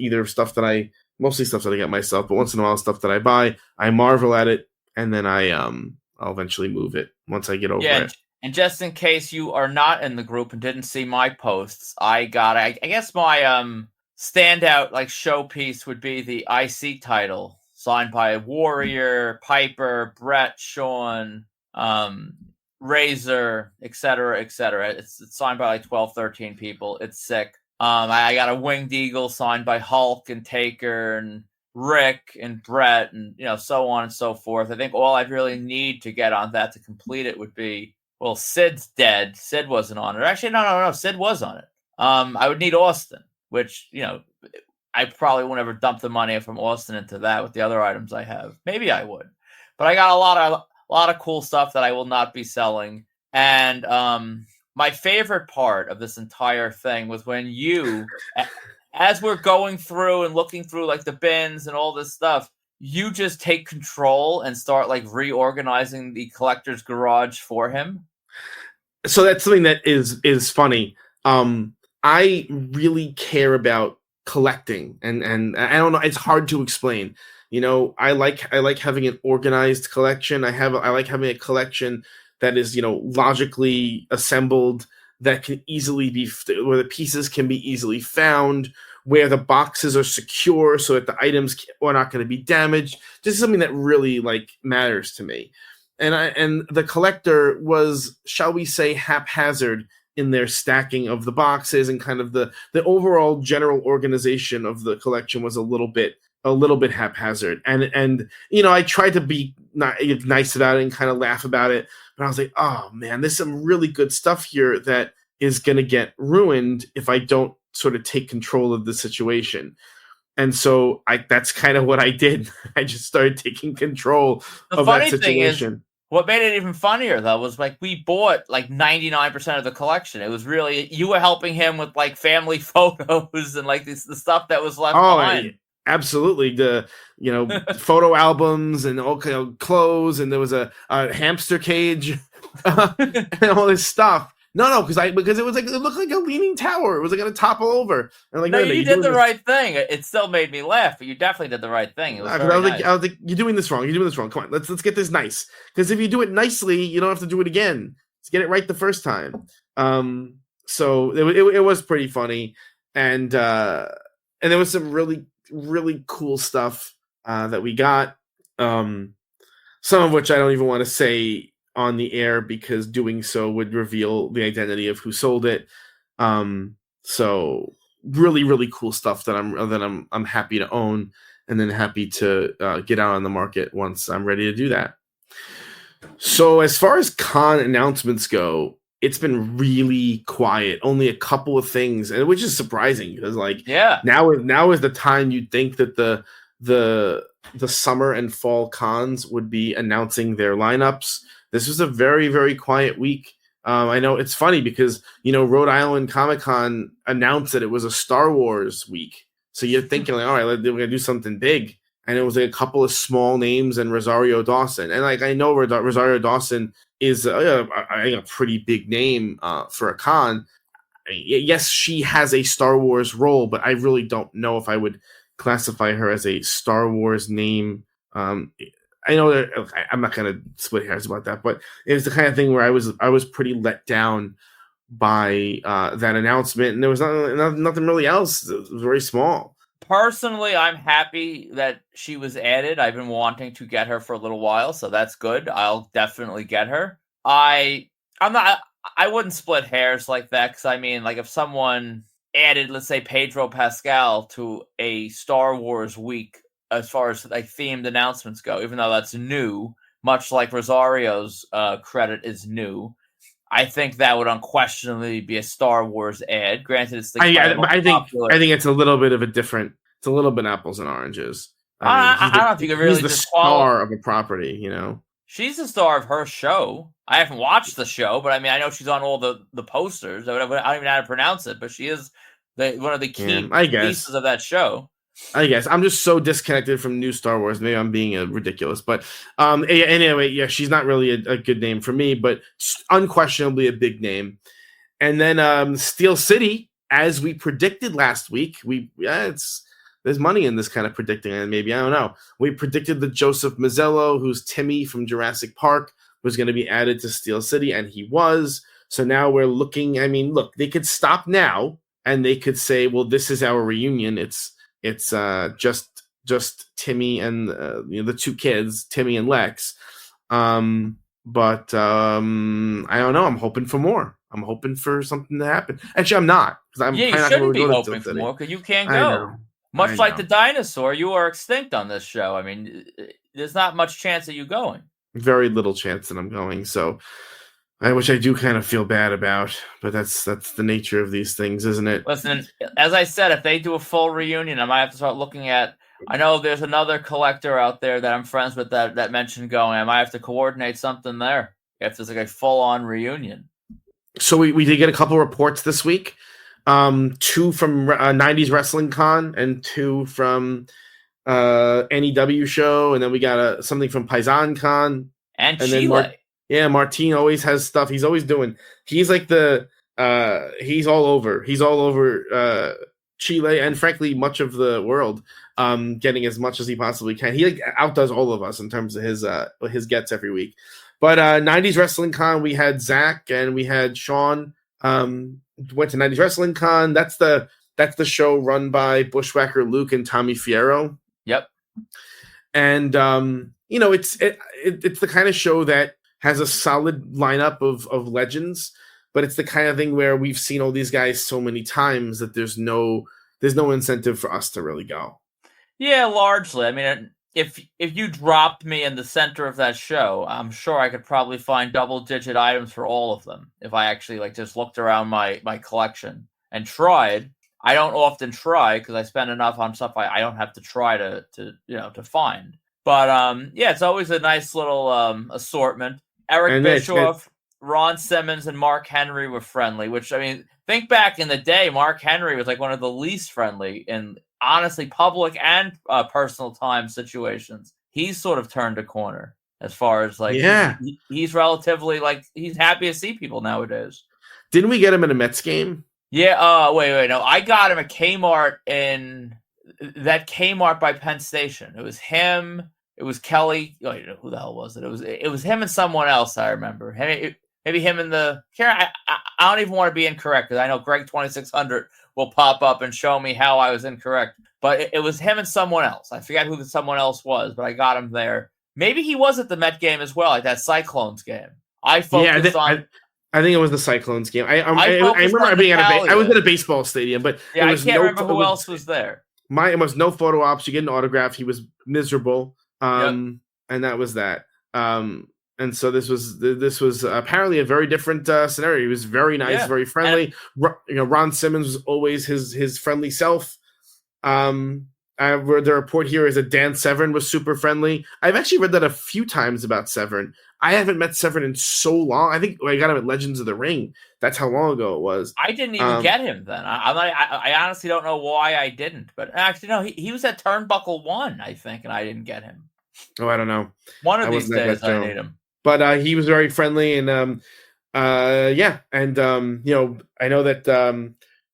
mostly stuff that I get myself, but once in a while stuff that I buy, I marvel at it, and then I'll eventually move it once I get over it.
And just in case you are not in the group and didn't see my posts, I guess my standout like showpiece would be the IC title signed by Warrior, Piper, Brett, Sean, Razor, etc., etc. It's signed by like 12, 13 people. It's sick. I got a Winged Eagle signed by Hulk and Taker and Rick and Brett and so on and so forth. I think all I really need to get on that to complete it would be, well, Sid's dead. Sid wasn't on it. Actually, no. Sid was on it. I would need Austin, which I probably won't ever dump the money from Austin into that with the other items I have. Maybe I would, but I got a lot of cool stuff that I will not be selling. And my favorite part of this entire thing was when you, as we're going through and looking through like the bins and all this stuff, you just take control and start like reorganizing the collector's garage for him.
So that's something that is funny. I really care about collecting, and I don't know. It's hard to explain. I like having an organized collection. I like having a collection that is, logically assembled, that can easily be, where the pieces can be easily found, where the boxes are secure so that the items are not going to be damaged. This is something that really matters to me. And the collector was, shall we say, haphazard in their stacking of the boxes, and kind of the overall general organization of the collection was a little bit haphazard. And I tried to be nice about it and kind of laugh about it, but I was like, oh man, there's some really good stuff here that is going to get ruined if I don't sort of take control of the situation. And so that's kind of what I did. I just started taking control of that situation. Thing is,
what made it even funnier though was we bought 99% of the collection. It was really, you were helping him with family photos and the stuff that was left behind.
Absolutely, the photo albums and all kind of clothes, and there was a hamster cage and all this stuff. No, because it was like, it looked like a leaning tower. It was like going to topple over. And like,
no,
wait a minute,
you did the right thing. It still made me laugh, but you definitely did the right thing. It was very nice.
I was like, you're doing this wrong. You're doing this wrong. Come on, let's get this nice. Because if you do it nicely, you don't have to do it again. Let's get it right the first time. So it was pretty funny, and there was some really, really cool stuff that we got. Some of which I don't even want to say on the air because doing so would reveal the identity of who sold it. So really, really cool stuff that I'm happy to own, and then happy to get out on the market once I'm ready to do that. So as far as con announcements go, it's been really quiet. Only a couple of things, and which is surprising because now is the time you'd think that the summer and fall cons would be announcing their lineups. This was a very, very quiet week. I know it's funny because Rhode Island Comic Con announced that it was a Star Wars week, so you're thinking like, all right, we're gonna do something big. And it was like a couple of small names and Rosario Dawson. And like I know Rosario Dawson is a pretty big name for a con. Yes, she has a Star Wars role, but I really don't know if I would classify her as a Star Wars name. I know that I'm not going to split hairs about that, but it was the kind of thing where I was pretty let down by that announcement, and there was nothing really else. It was very small.
Personally, I'm happy that she was added. I've been wanting to get her for a little while, so that's good. I'll definitely get her. I wouldn't split hairs like that, because I mean, like if someone added, let's say, Pedro Pascal to a Star Wars week as far as like themed announcements go, even though that's new, much like Rosario's credit is new, I think that would unquestionably be a Star Wars ad. Granted, it's the
I think it's a little bit of a different. It's a little bit apples and oranges.
I don't know if you could really.
He's the star of a property,
She's the star of her show. I haven't watched the show, but I mean, I know she's on all the posters. I don't even know how to pronounce it, but she is one of the key pieces of that show.
I guess I'm just so disconnected from new Star Wars. Maybe I'm being ridiculous, but anyway, yeah, she's not really a good name for me, but unquestionably a big name. And then Steel City, as we predicted last week, there's money in this kind of predicting, and maybe I don't know. We predicted that Joseph Mazzello, who's Timmy from Jurassic Park, was going to be added to Steel City, and he was. So now we're looking. I mean, look, they could stop now, and they could say, "Well, this is our reunion. It's just Timmy and the two kids, Timmy and Lex." But I don't know. I'm hoping for more. I'm hoping for something to happen. Actually, I'm not, because
you shouldn't be hoping for more, because you can't go. Much like the dinosaur, you are extinct on this show. I mean, there's not much chance of you going.
Very little chance that I'm going. So, which I do kind of feel bad about, but that's the nature of these things, isn't it?
Listen, as I said, if they do a full reunion, I might have to start looking at. I know there's another collector out there that I'm friends with that mentioned going. I might have to coordinate something there if there's like a full-on reunion.
So we did get a couple reports this week. 2 from 90s Wrestling Con and 2 from NEW show, and then we got something from Paisan Con
and Chile.
Martin always has stuff. He's always doing. He's like he's all over. He's all over Chile and frankly much of the world, getting as much as he possibly can. He outdoes all of us in terms of his gets every week. But 90s Wrestling Con, we had Zach and we had Sean. Went to 90s Wrestling Con. That's the show run by Bushwhacker Luke and Tommy Fierro.
Yep.
And it's the kind of show that has a solid lineup of legends, but it's the kind of thing where we've seen all these guys so many times that there's no incentive for us to really go. Yeah,
largely. I mean, if you dropped me in the center of that show, I'm sure I could probably find double-digit items for all of them if I actually just looked around my collection and tried. I don't often try because I spend enough on stuff I don't have to try to find. But it's always a nice little assortment. Eric Bischoff, Ron Simmons, and Mark Henry were friendly, which, I mean, think back in the day, Mark Henry was like one of the least friendly, and honestly, public and personal time situations, he's sort of turned a corner as far as like he's relatively like he's happy to see people nowadays.
Didn't we get him in a Mets game?
Yeah. Wait. No, I got him at Kmart in that Kmart by Penn Station. It was him. It was Kelly. Who the hell was it? It was him and someone else. I remember. Maybe him and the. I don't even want to be incorrect because I know Greg 2600 will pop up and show me how I was incorrect. But it was him and someone else. I forgot who the someone else was, but I got him there. Maybe he was at the Met game as well, like that Cyclones game. I focused on.
I think it was the Cyclones game. I remember being I was at a baseball stadium, but
yeah, I can't remember who else was there.
It was no photo ops. You get an autograph. He was miserable, and that was that. And so this was apparently a very different scenario. He was very nice, very friendly. Ron Simmons was always his friendly self. The report here is that Dan Severn was super friendly. I've actually read that a few times about Severn. I haven't met Severn in so long. I think I got him at Legends of the Ring. That's how long ago it was.
I didn't even get him then. I honestly don't know why I didn't. But actually, no, he was at Turnbuckle 1, I think, and I didn't get him.
Oh, I don't know.
One of these days I need him.
But he was very friendly, and I know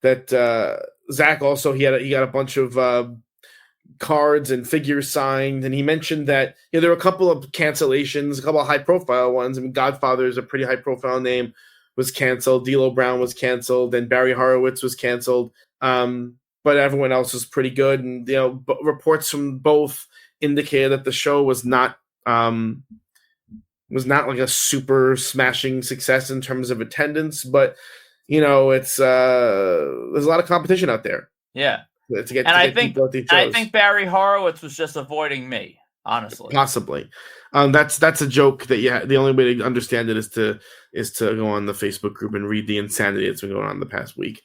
that Zach also he got a bunch of cards and figures signed, and he mentioned that there were a couple of cancellations, a couple of high profile ones. I mean, Godfather is a pretty high profile name, was canceled. D'Lo Brown was canceled, and Barry Horowitz was canceled. But everyone else was pretty good, and reports from both indicated that the show was not like a super smashing success in terms of attendance, but it's there's a lot of competition out there.
Yeah.
I
think Barry Horowitz was just avoiding me, honestly.
Possibly. That's a joke that the only way to understand it is to go on the Facebook group and read the insanity that's been going on the past week.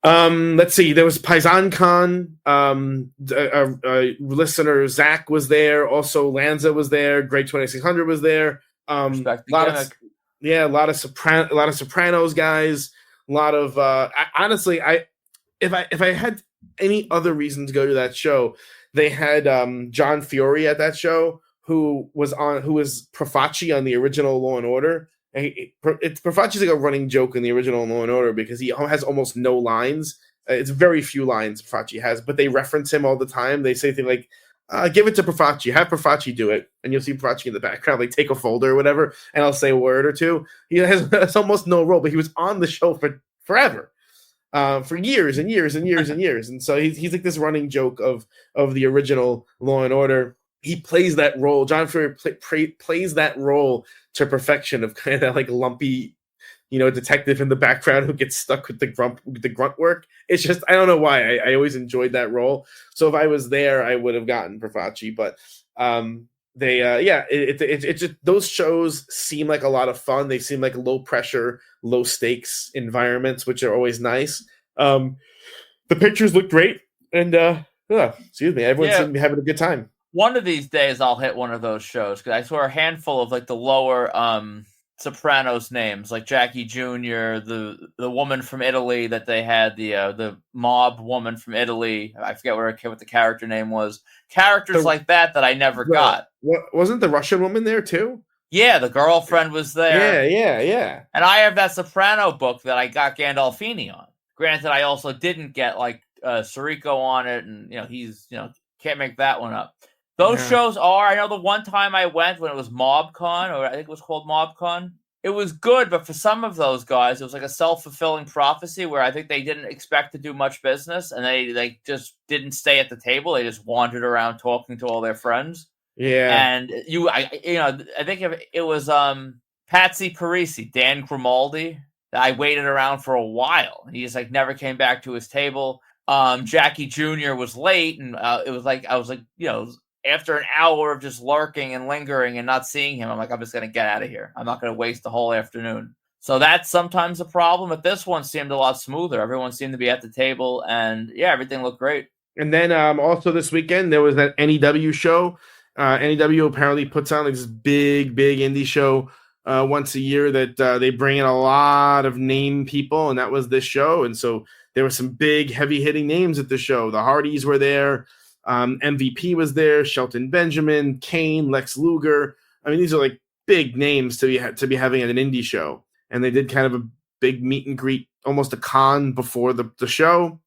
Let's see. There was Paisan Con. A listener Zach was there. Also Lanza was there. Greg 2600 was there. A lot of Sopranos guys. A lot of honestly, if I had any other reason to go to that show, they had John Fiore at that show, who was Profaci on the original Law and Order. Profaci's like a running joke in the original Law and Order because he has almost no lines. It's very few lines Profaci has, but they reference him all the time. They say things like, give it to Profaci, have Profaci do it, and you'll see Profaci in the background, like take a folder or whatever, and I'll say a word or two. He has almost no role, but he was on the show for forever. For years and years and years and years. And so he's like this running joke of the original Law and Order. He plays that role. John Fiore plays that role to perfection of kind of that like lumpy, detective in the background who gets stuck with the grunt work. It's just, I don't know why. I always enjoyed that role. So if I was there, I would have gotten Profaci. But it's just, those shows seem like a lot of fun. They seem like low pressure, low stakes environments, which are always nice. The pictures look great, and everyone seemed to be having a good time.
One of these days I'll hit one of those shows because I saw a handful of like the lower Sopranos names, like Jackie Jr., the woman from Italy that they had, the mob woman from Italy. I forget what the character name was. Characters like that I never got.
Wasn't the Russian woman there too?
Yeah, the girlfriend was there.
Yeah.
And I have that Soprano book that I got Gandolfini on. Granted, I also didn't get like Sirico on it, and he's can't make that one up. Those shows are. I know the one time I went when it was MobCon, or I think it was called MobCon. It was good, but for some of those guys, it was like a self-fulfilling prophecy where I think they didn't expect to do much business, and they just didn't stay at the table. They just wandered around talking to all their friends.
Yeah,
and I think if it was Patsy Parisi, Dan Grimaldi. I waited around for a while. He just never came back to his table. Jackie Jr. was late, and it was I was after an hour of just lurking and lingering and not seeing him, I'm like, I'm just going to get out of here. I'm not going to waste the whole afternoon. So that's sometimes a problem, but this one seemed a lot smoother. Everyone seemed to be at the table, and everything looked great.
And then also this weekend, there was that NEW show. NEW apparently puts on this big indie show once a year that they bring in a lot of name people, and that was this show. And so there were some big, heavy-hitting names at the show. The Hardys were there. MVP was there. Shelton Benjamin, Kane, Lex Luger. I mean, these are like big names to be having at an indie show. And they did kind of a big meet and greet, almost a con before the show.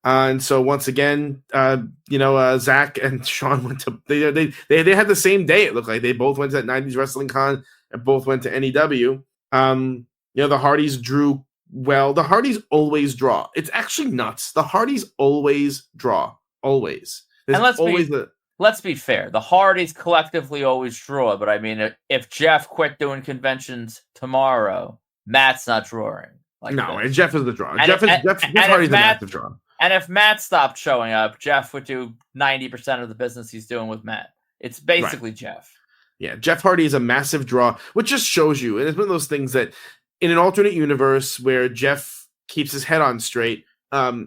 And so once again, Zach and Sean went to they had the same day. It looked like they both went to that 90s Wrestling Con and both went to NEW. The Hardys drew well. The Hardys always draw. It's actually nuts. The Hardys always draw. Always. There's
and let's be fair. The Hardys collectively always draw. But I mean, if Jeff quit doing conventions tomorrow, Matt's not drawing.
And Jeff is the draw. Jeff Hardy's a massive draw.
And if Matt stopped showing up, Jeff would do 90% of the business he's doing with Matt. It's basically right. Jeff.
Yeah, Jeff Hardy is a massive draw, which just shows you, and it's one of those things that in an alternate universe where Jeff keeps his head on straight,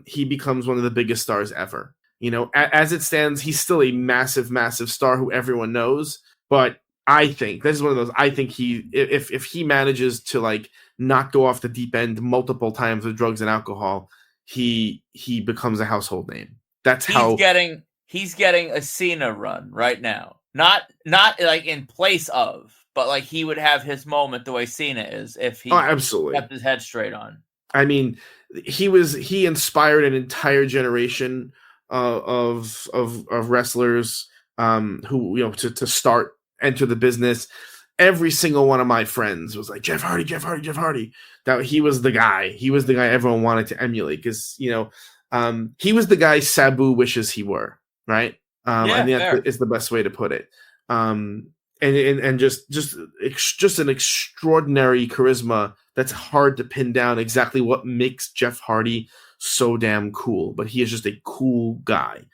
he becomes one of the biggest stars ever. As it stands, he's still a massive, massive star who everyone knows. But I think this is one of those. I think if he manages to not go off the deep end multiple times with drugs and alcohol, he becomes a household name. That's
he's getting a Cena run right now. Not in place of, but he would have his moment the way Cena is if he
absolutely
kept his head straight on.
I mean, he inspired an entire generation of wrestlers who to enter the business. Every single one of my friends was like, Jeff Hardy. That he was the guy. He was the guy everyone wanted to emulate because he was the guy Sabu wishes he were, right? I think that is the best way to put it. And just an extraordinary charisma that's hard to pin down exactly what makes Jeff Hardy so damn cool. But he is just a cool guy.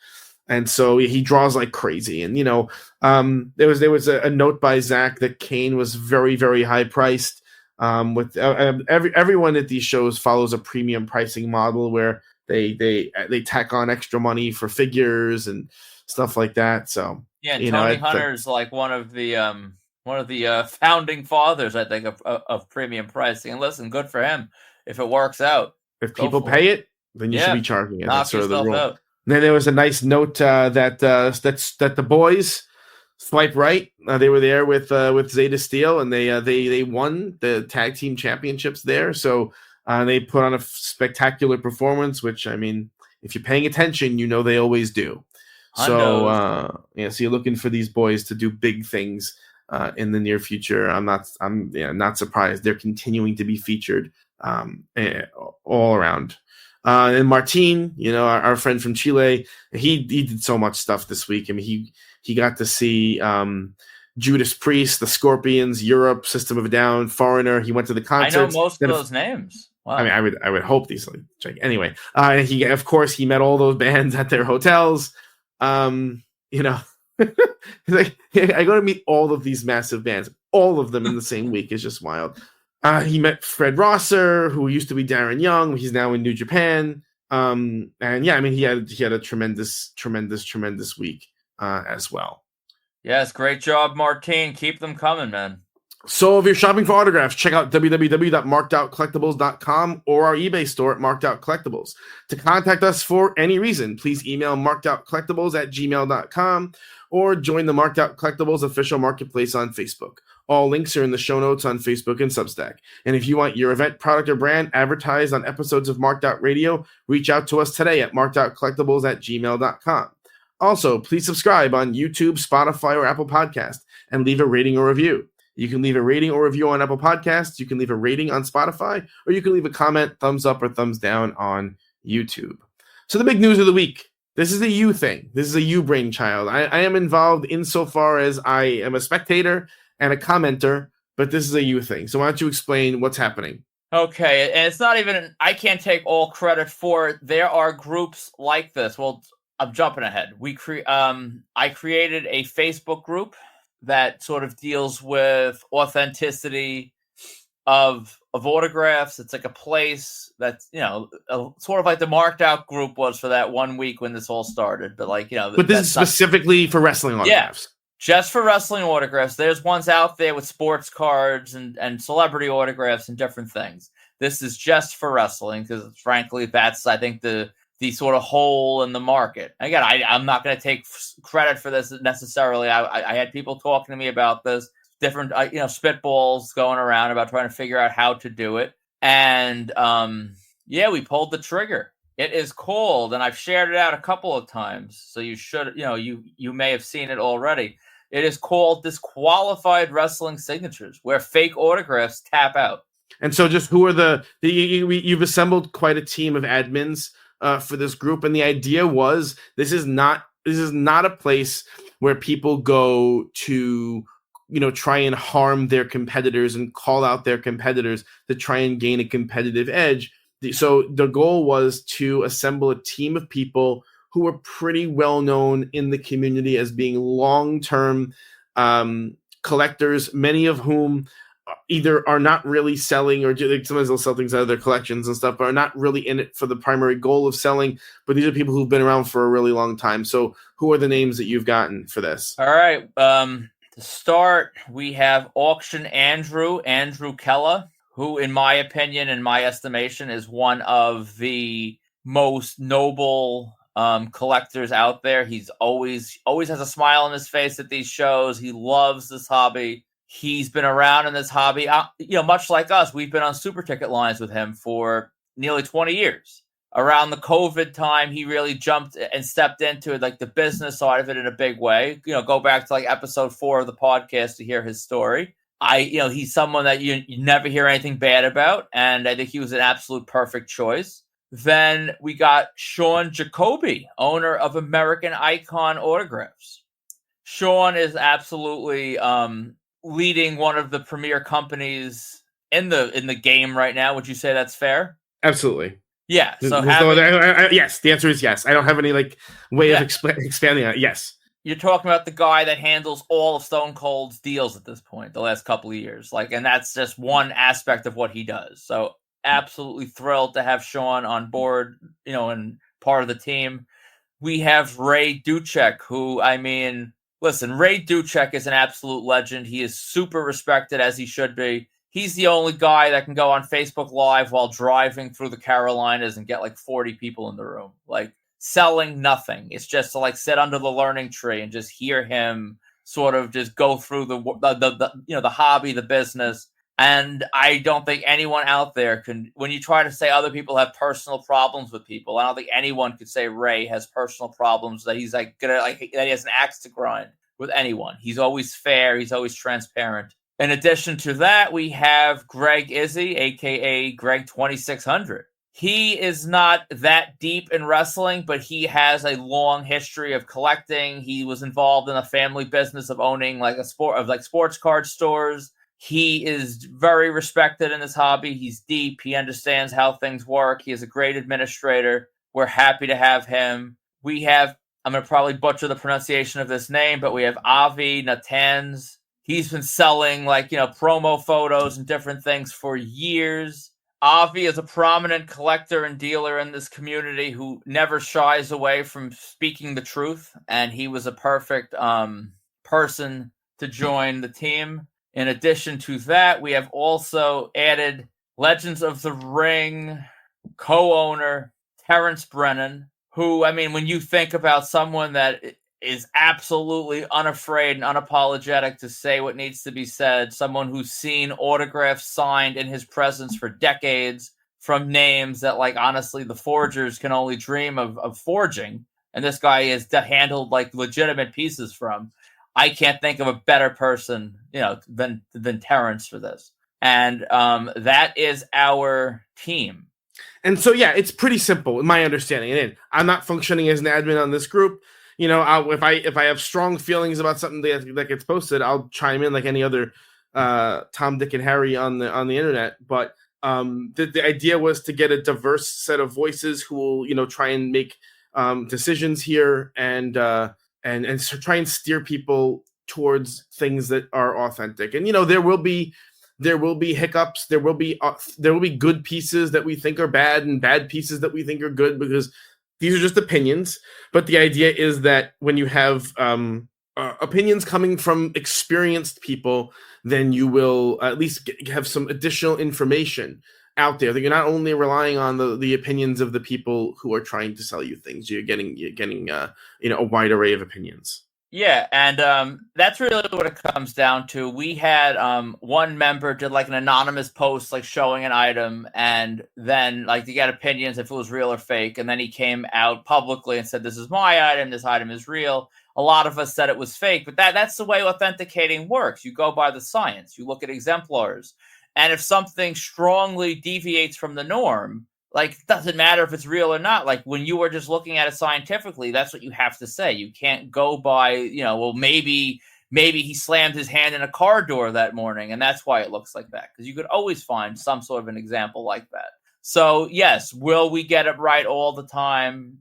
And so he draws like crazy. And, there was a note by Zach that Kane was very, very high priced. With everyone at these shows follows a premium pricing model where they tack on extra money for figures and stuff like that. So
yeah, and Tony Hunter's one of the founding fathers, I think, of premium pricing. And listen, good for him if it works out.
If people pay it, then you should be charging it.
That's sort of the rule. Out.
Then there was a nice note that the boys swipe right. They were there with Zeta Steel, and they won the tag team championships there. So they put on a spectacular performance, which I mean, if you're paying attention, they always do. So so you're looking for these boys to do big things in the near future. I'm not surprised. They're continuing to be featured all around. And Martin, our friend from Chile, he did so much stuff this week. I mean, he got to see Judas Priest, the Scorpions, Europe, System of a Down, Foreigner. He went to the concerts.
I know most of those names. Wow.
I mean, I would hope these. Anyway, he met all those bands at their hotels. I go to meet all of these massive bands, all of them in the same week. It's just wild. He met Fred Rosser, who used to be Darren Young. He's now in New Japan. And yeah, I mean, he had a tremendous week as well.
Yes, great job, Martin. Keep them coming, man.
So if you're shopping for autographs, check out www.markedoutcollectibles.com or our eBay store at Marked Out Collectibles. To contact us for any reason, please email markedoutcollectibles@gmail.com or join the Marked Out Collectibles official marketplace on Facebook. All links are in the show notes on Facebook and Substack. And if you want your event, product, or brand advertised on episodes of Marked Out Radio, reach out to us today at markedoutcollectibles@gmail.com. Also, please subscribe on YouTube, Spotify, or Apple Podcast and leave a rating or review. You can leave a rating or review on Apple Podcasts. You can leave a rating on Spotify, or you can leave a comment, thumbs up or thumbs down on YouTube. So the big news of the week. This is a you thing. This is a you brainchild. I am involved insofar as I am a spectator and a commenter, but this is a you thing. So why don't you explain what's happening?
Okay, and it's not even, I can't take all credit for it. There are groups like this. Well, I'm jumping ahead. I created a Facebook group that sort of deals with authenticity of autographs. It's like a place that's, sort of like the Marked Out group was for that 1 week when this all started. But
but this is specifically for wrestling autographs.
Yeah, just for wrestling autographs. There's ones out there with sports cards and celebrity autographs and different things. this is just for wrestling, because frankly, that's, I think, the sort of hole in the market. Again, I'm not going to take credit for this necessarily. I had people talking to me about this, different spitballs going around about trying to figure out how to do it, and we pulled the trigger. It is called, and I've shared it out a couple of times, so you should, you may have seen it already. It is called Disqualified Wrestling Signatures, where fake autographs tap out.
And so, just who are you've assembled quite a team of admins for this group, and the idea was this is not a place where people go to try and harm their competitors and call out their competitors to try and gain a competitive edge. So the goal was to assemble a team of people who were pretty well known in the community as being long-term collectors, many of whom either are not really selling, or sometimes they'll sell things out of their collections and stuff, but are not really in it for the primary goal of selling. But these are people who've been around for a really long time. So who are the names that you've gotten for this?
All right. To start, we have Auction Andrew Kella, who, in my opinion, in my estimation, is one of the most noble collectors out there. He's always has a smile on his face at these shows. He loves this hobby. He's been around in this hobby, much like us. We've been on super ticket lines with him for nearly 20 years. Around the COVID time, he really jumped and stepped into it, like the business side of it, in a big way. Go back to like episode 4 of the podcast to hear his story. He's someone that you never hear anything bad about, and I think he was an absolute perfect choice. Then we got Sean Jacoby, owner of American Icon Autographs. Sean is absolutely leading one of the premier companies in the game right now. Would you say that's fair?
Absolutely.
Yeah. So
yes, the answer is yes. I don't have any way of expanding on it. Yes.
You're talking about the guy that handles all of Stone Cold's deals at this point, the last couple of years. And that's just one aspect of what he does. So absolutely thrilled to have Sean on board, and part of the team. We have Ray Duchek, who, Ray Duchek is an absolute legend. He is super respected, as he should be. He's the only guy that can go on Facebook Live while driving through the Carolinas and get 40 people in the room. Selling nothing. It's just to sit under the learning tree and just hear him sort of just go through the hobby, the business. And I don't think anyone out there can, when you try to say other people have personal problems with people, I don't think anyone could say Ray has personal problems, that he's that he has an axe to grind with anyone. He's always fair. He's always transparent. In addition to that, we have Greg Izzy, aka Greg 2600. He is not that deep in wrestling, but he has a long history of collecting. He was involved in a family business of owning sports card stores. He is very respected in this hobby. He's deep. He understands how things work. He is a great administrator. We're happy to have him. We have, I'm going to probably butcher the pronunciation of this name, but we have Avi Natanz. He's been selling promo photos and different things for years. Avi is a prominent collector and dealer in this community who never shies away from speaking the truth, and he was a perfect person to join the team. In addition to that, we have also added Legends of the Ring co-owner Terrence Brennan, who, when you think about someone that is absolutely unafraid and unapologetic to say what needs to be said, someone who's seen autographs signed in his presence for decades from names that, honestly, the forgers can only dream of forging, and this guy has handled legitimate pieces from. I can't think of a better person, than Terrence for this. And that is our team.
And so, yeah, it's pretty simple in my understanding. And I'm not functioning as an admin on this group. If I have strong feelings about something that gets posted, I'll chime in like any other Tom, Dick, and Harry on the internet. But the idea was to get a diverse set of voices who will try and make decisions here and try and steer people towards things that are authentic. And there will be hiccups. There will be good pieces that we think are bad and bad pieces that we think are good, because these are just opinions. But the idea is that when you have opinions coming from experienced people, then you will at least have some additional information out there. That you're not only relying on the opinions of the people who are trying to sell you things. You're getting a wide array of opinions.
Yeah, and that's really what it comes down to. We had one member did like an anonymous post, like showing an item, and then like to get opinions if it was real or fake. And then he came out publicly and said, "This is my item. This item is real." A lot of us said it was fake, but that's the way authenticating works. You go by the science. You look at exemplars, and if something strongly deviates from the norm, like, it doesn't matter if it's real or not. Like, when you are just looking at it scientifically, that's what you have to say. You can't go by, well, maybe he slammed his hand in a car door that morning, and that's why it looks like that. Because you could always find some sort of an example like that. So, yes, will we get it right all the time?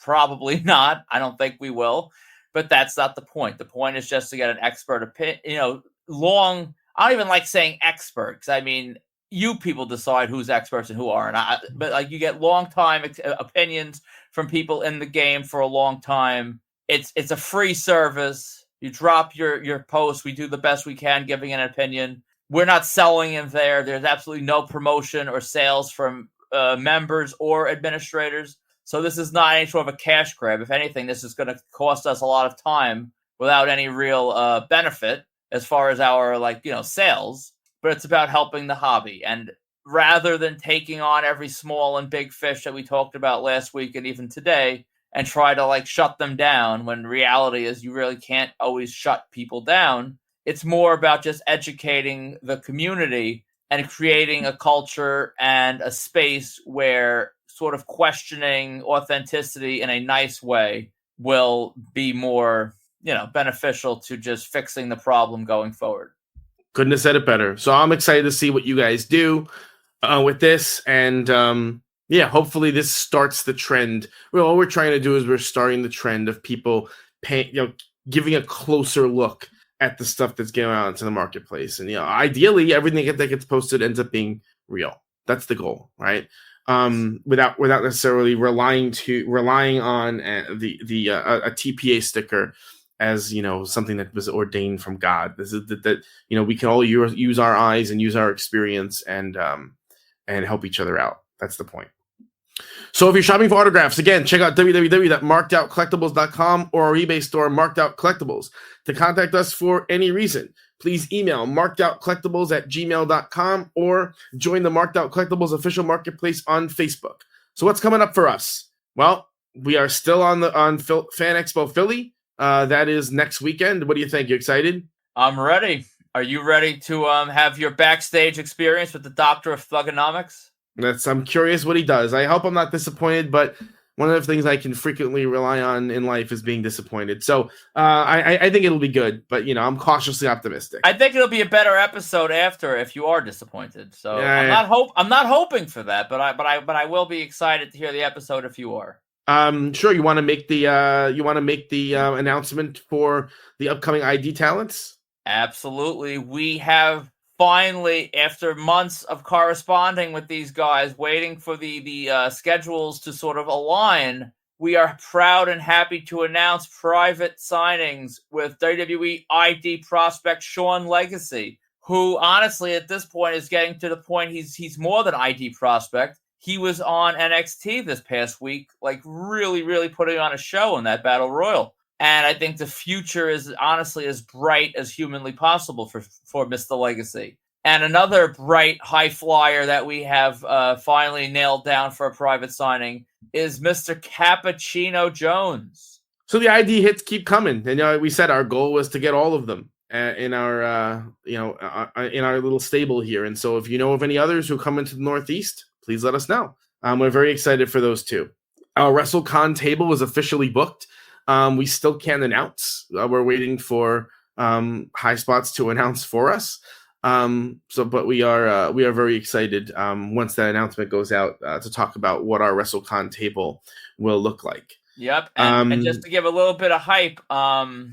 Probably not. I don't think we will. But that's not the point. The point is just to get an expert opinion, I don't even like saying expert, because I mean, you people decide who's experts and who aren't. But like, you get long time opinions from people in the game for a long time. It's a free service. You drop your post. We do the best we can giving an opinion. We're not selling in there. There's absolutely no promotion or sales from members or administrators. So this is not any sort of a cash grab. If anything, this is going to cost us a lot of time without any real benefit as far as our sales. But it's about helping the hobby. And rather than taking on every small and big fish that we talked about last week and even today and try to shut them down, when reality is you really can't always shut people down, it's more about just educating the community and creating a culture and a space where sort of questioning authenticity in a nice way will be more, beneficial to just fixing the problem going forward.
Couldn't have said it better. So I'm excited to see what you guys do with this. And hopefully this starts the trend. Well, all we're trying to do is we're starting the trend of people giving a closer look at the stuff that's going out into the marketplace. And, ideally everything that gets posted ends up being real. That's the goal, right? Without necessarily relying on a TPA sticker as something that was ordained from God. This is that we can all use our eyes and use our experience and help each other out. That's the point. So if you're shopping for autographs, again, check out www.markedoutcollectibles.com or our eBay store, Marked Out Collectibles. To contact us for any reason, please email markedoutcollectibles@gmail.com or join the Marked Out Collectibles official marketplace on Facebook. So what's coming up for us? Well, we are still on Fan Expo Philly. That is next weekend. What do you think? You excited?
I'm ready. Are you ready to have your backstage experience with the Doctor of Thugonomics?
I'm curious what he does. I hope I'm not disappointed, but one of the things I can frequently rely on in life is being disappointed. So I think it'll be good, but I'm cautiously optimistic.
I think it'll be a better episode after if you are disappointed. So I'm not hoping for that, but I will be excited to hear the episode if you are.
Sure. You want to make the announcement for the upcoming ID talents?
Absolutely. We have finally, after months of corresponding with these guys, waiting for the schedules to sort of align, we are proud and happy to announce private signings with WWE ID prospect Sean Legacy, who honestly at this point is getting to the point he's more than ID prospect. He was on NXT this past week, really, really putting on a show in that Battle Royal. And I think the future is honestly as bright as humanly possible for Mr. Legacy. And another bright high flyer that we have finally nailed down for a private signing is Mr. Cappuccino Jones.
So the ID hits keep coming. And we said our goal was to get all of them in our in our little stable here. And so if you know of any others who come into the Northeast, please let us know. We're very excited for those too. Our WrestleCon table was officially booked. We still can't announce. We're waiting for High Spots to announce for us. But we are very excited once that announcement goes out to talk about what our WrestleCon table will look like.
Yep, and just to give a little bit of hype,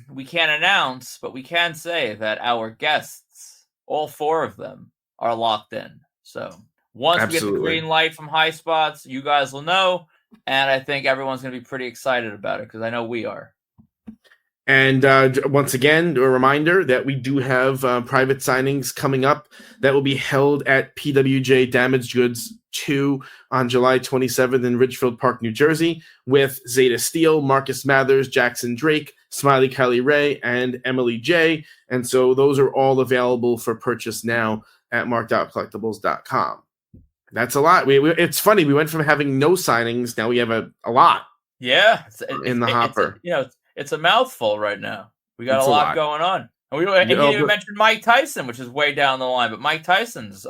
we can't announce, but we can say that our guests, all 4 of them, are locked in. So once we get the green light from High Spots, you guys will know. And I think everyone's going to be pretty excited about it because I know we are.
And once again, a reminder that we do have private signings coming up that will be held at PWJ Damaged Goods 2 on July 27th in Ridgefield Park, New Jersey, with Zeta Steele, Marcus Mathers, Jackson Drake, Smiley Kylie Ray, and Emily J. And so those are all available for purchase now at markedoutcollectibles.com. That's a lot. It's funny. We went from having no signings. Now we have a lot.
Yeah.
In the hopper.
It's a mouthful right now. We got a lot going on. And you even mentioned Mike Tyson, which is way down the line, but Mike Tyson's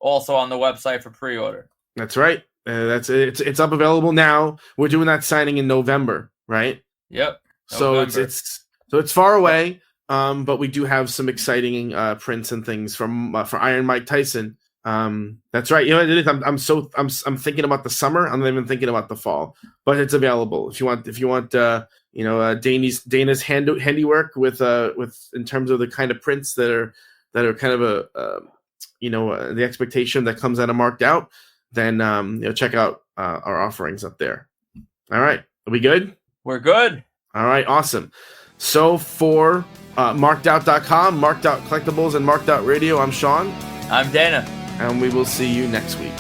also on the website for pre-order.
That's right. It's up available now. We're doing that signing in November, right?
Yep.
November. So it's far away, but we do have some exciting prints and things for Iron Mike Tyson. That's right. You know what it is? I'm thinking about the summer. I'm not even thinking about the fall, but it's available if you want. Dana's handiwork with in terms of the kind of prints that are kind of the expectation that comes out of Marked Out. Then check out our offerings up there. All right, are we good?
We're good.
All right, awesome. So for markedout.com, Marked Out Collectibles, and Marked Out Radio, I'm Sean.
I'm Dana.
And we will see you next week.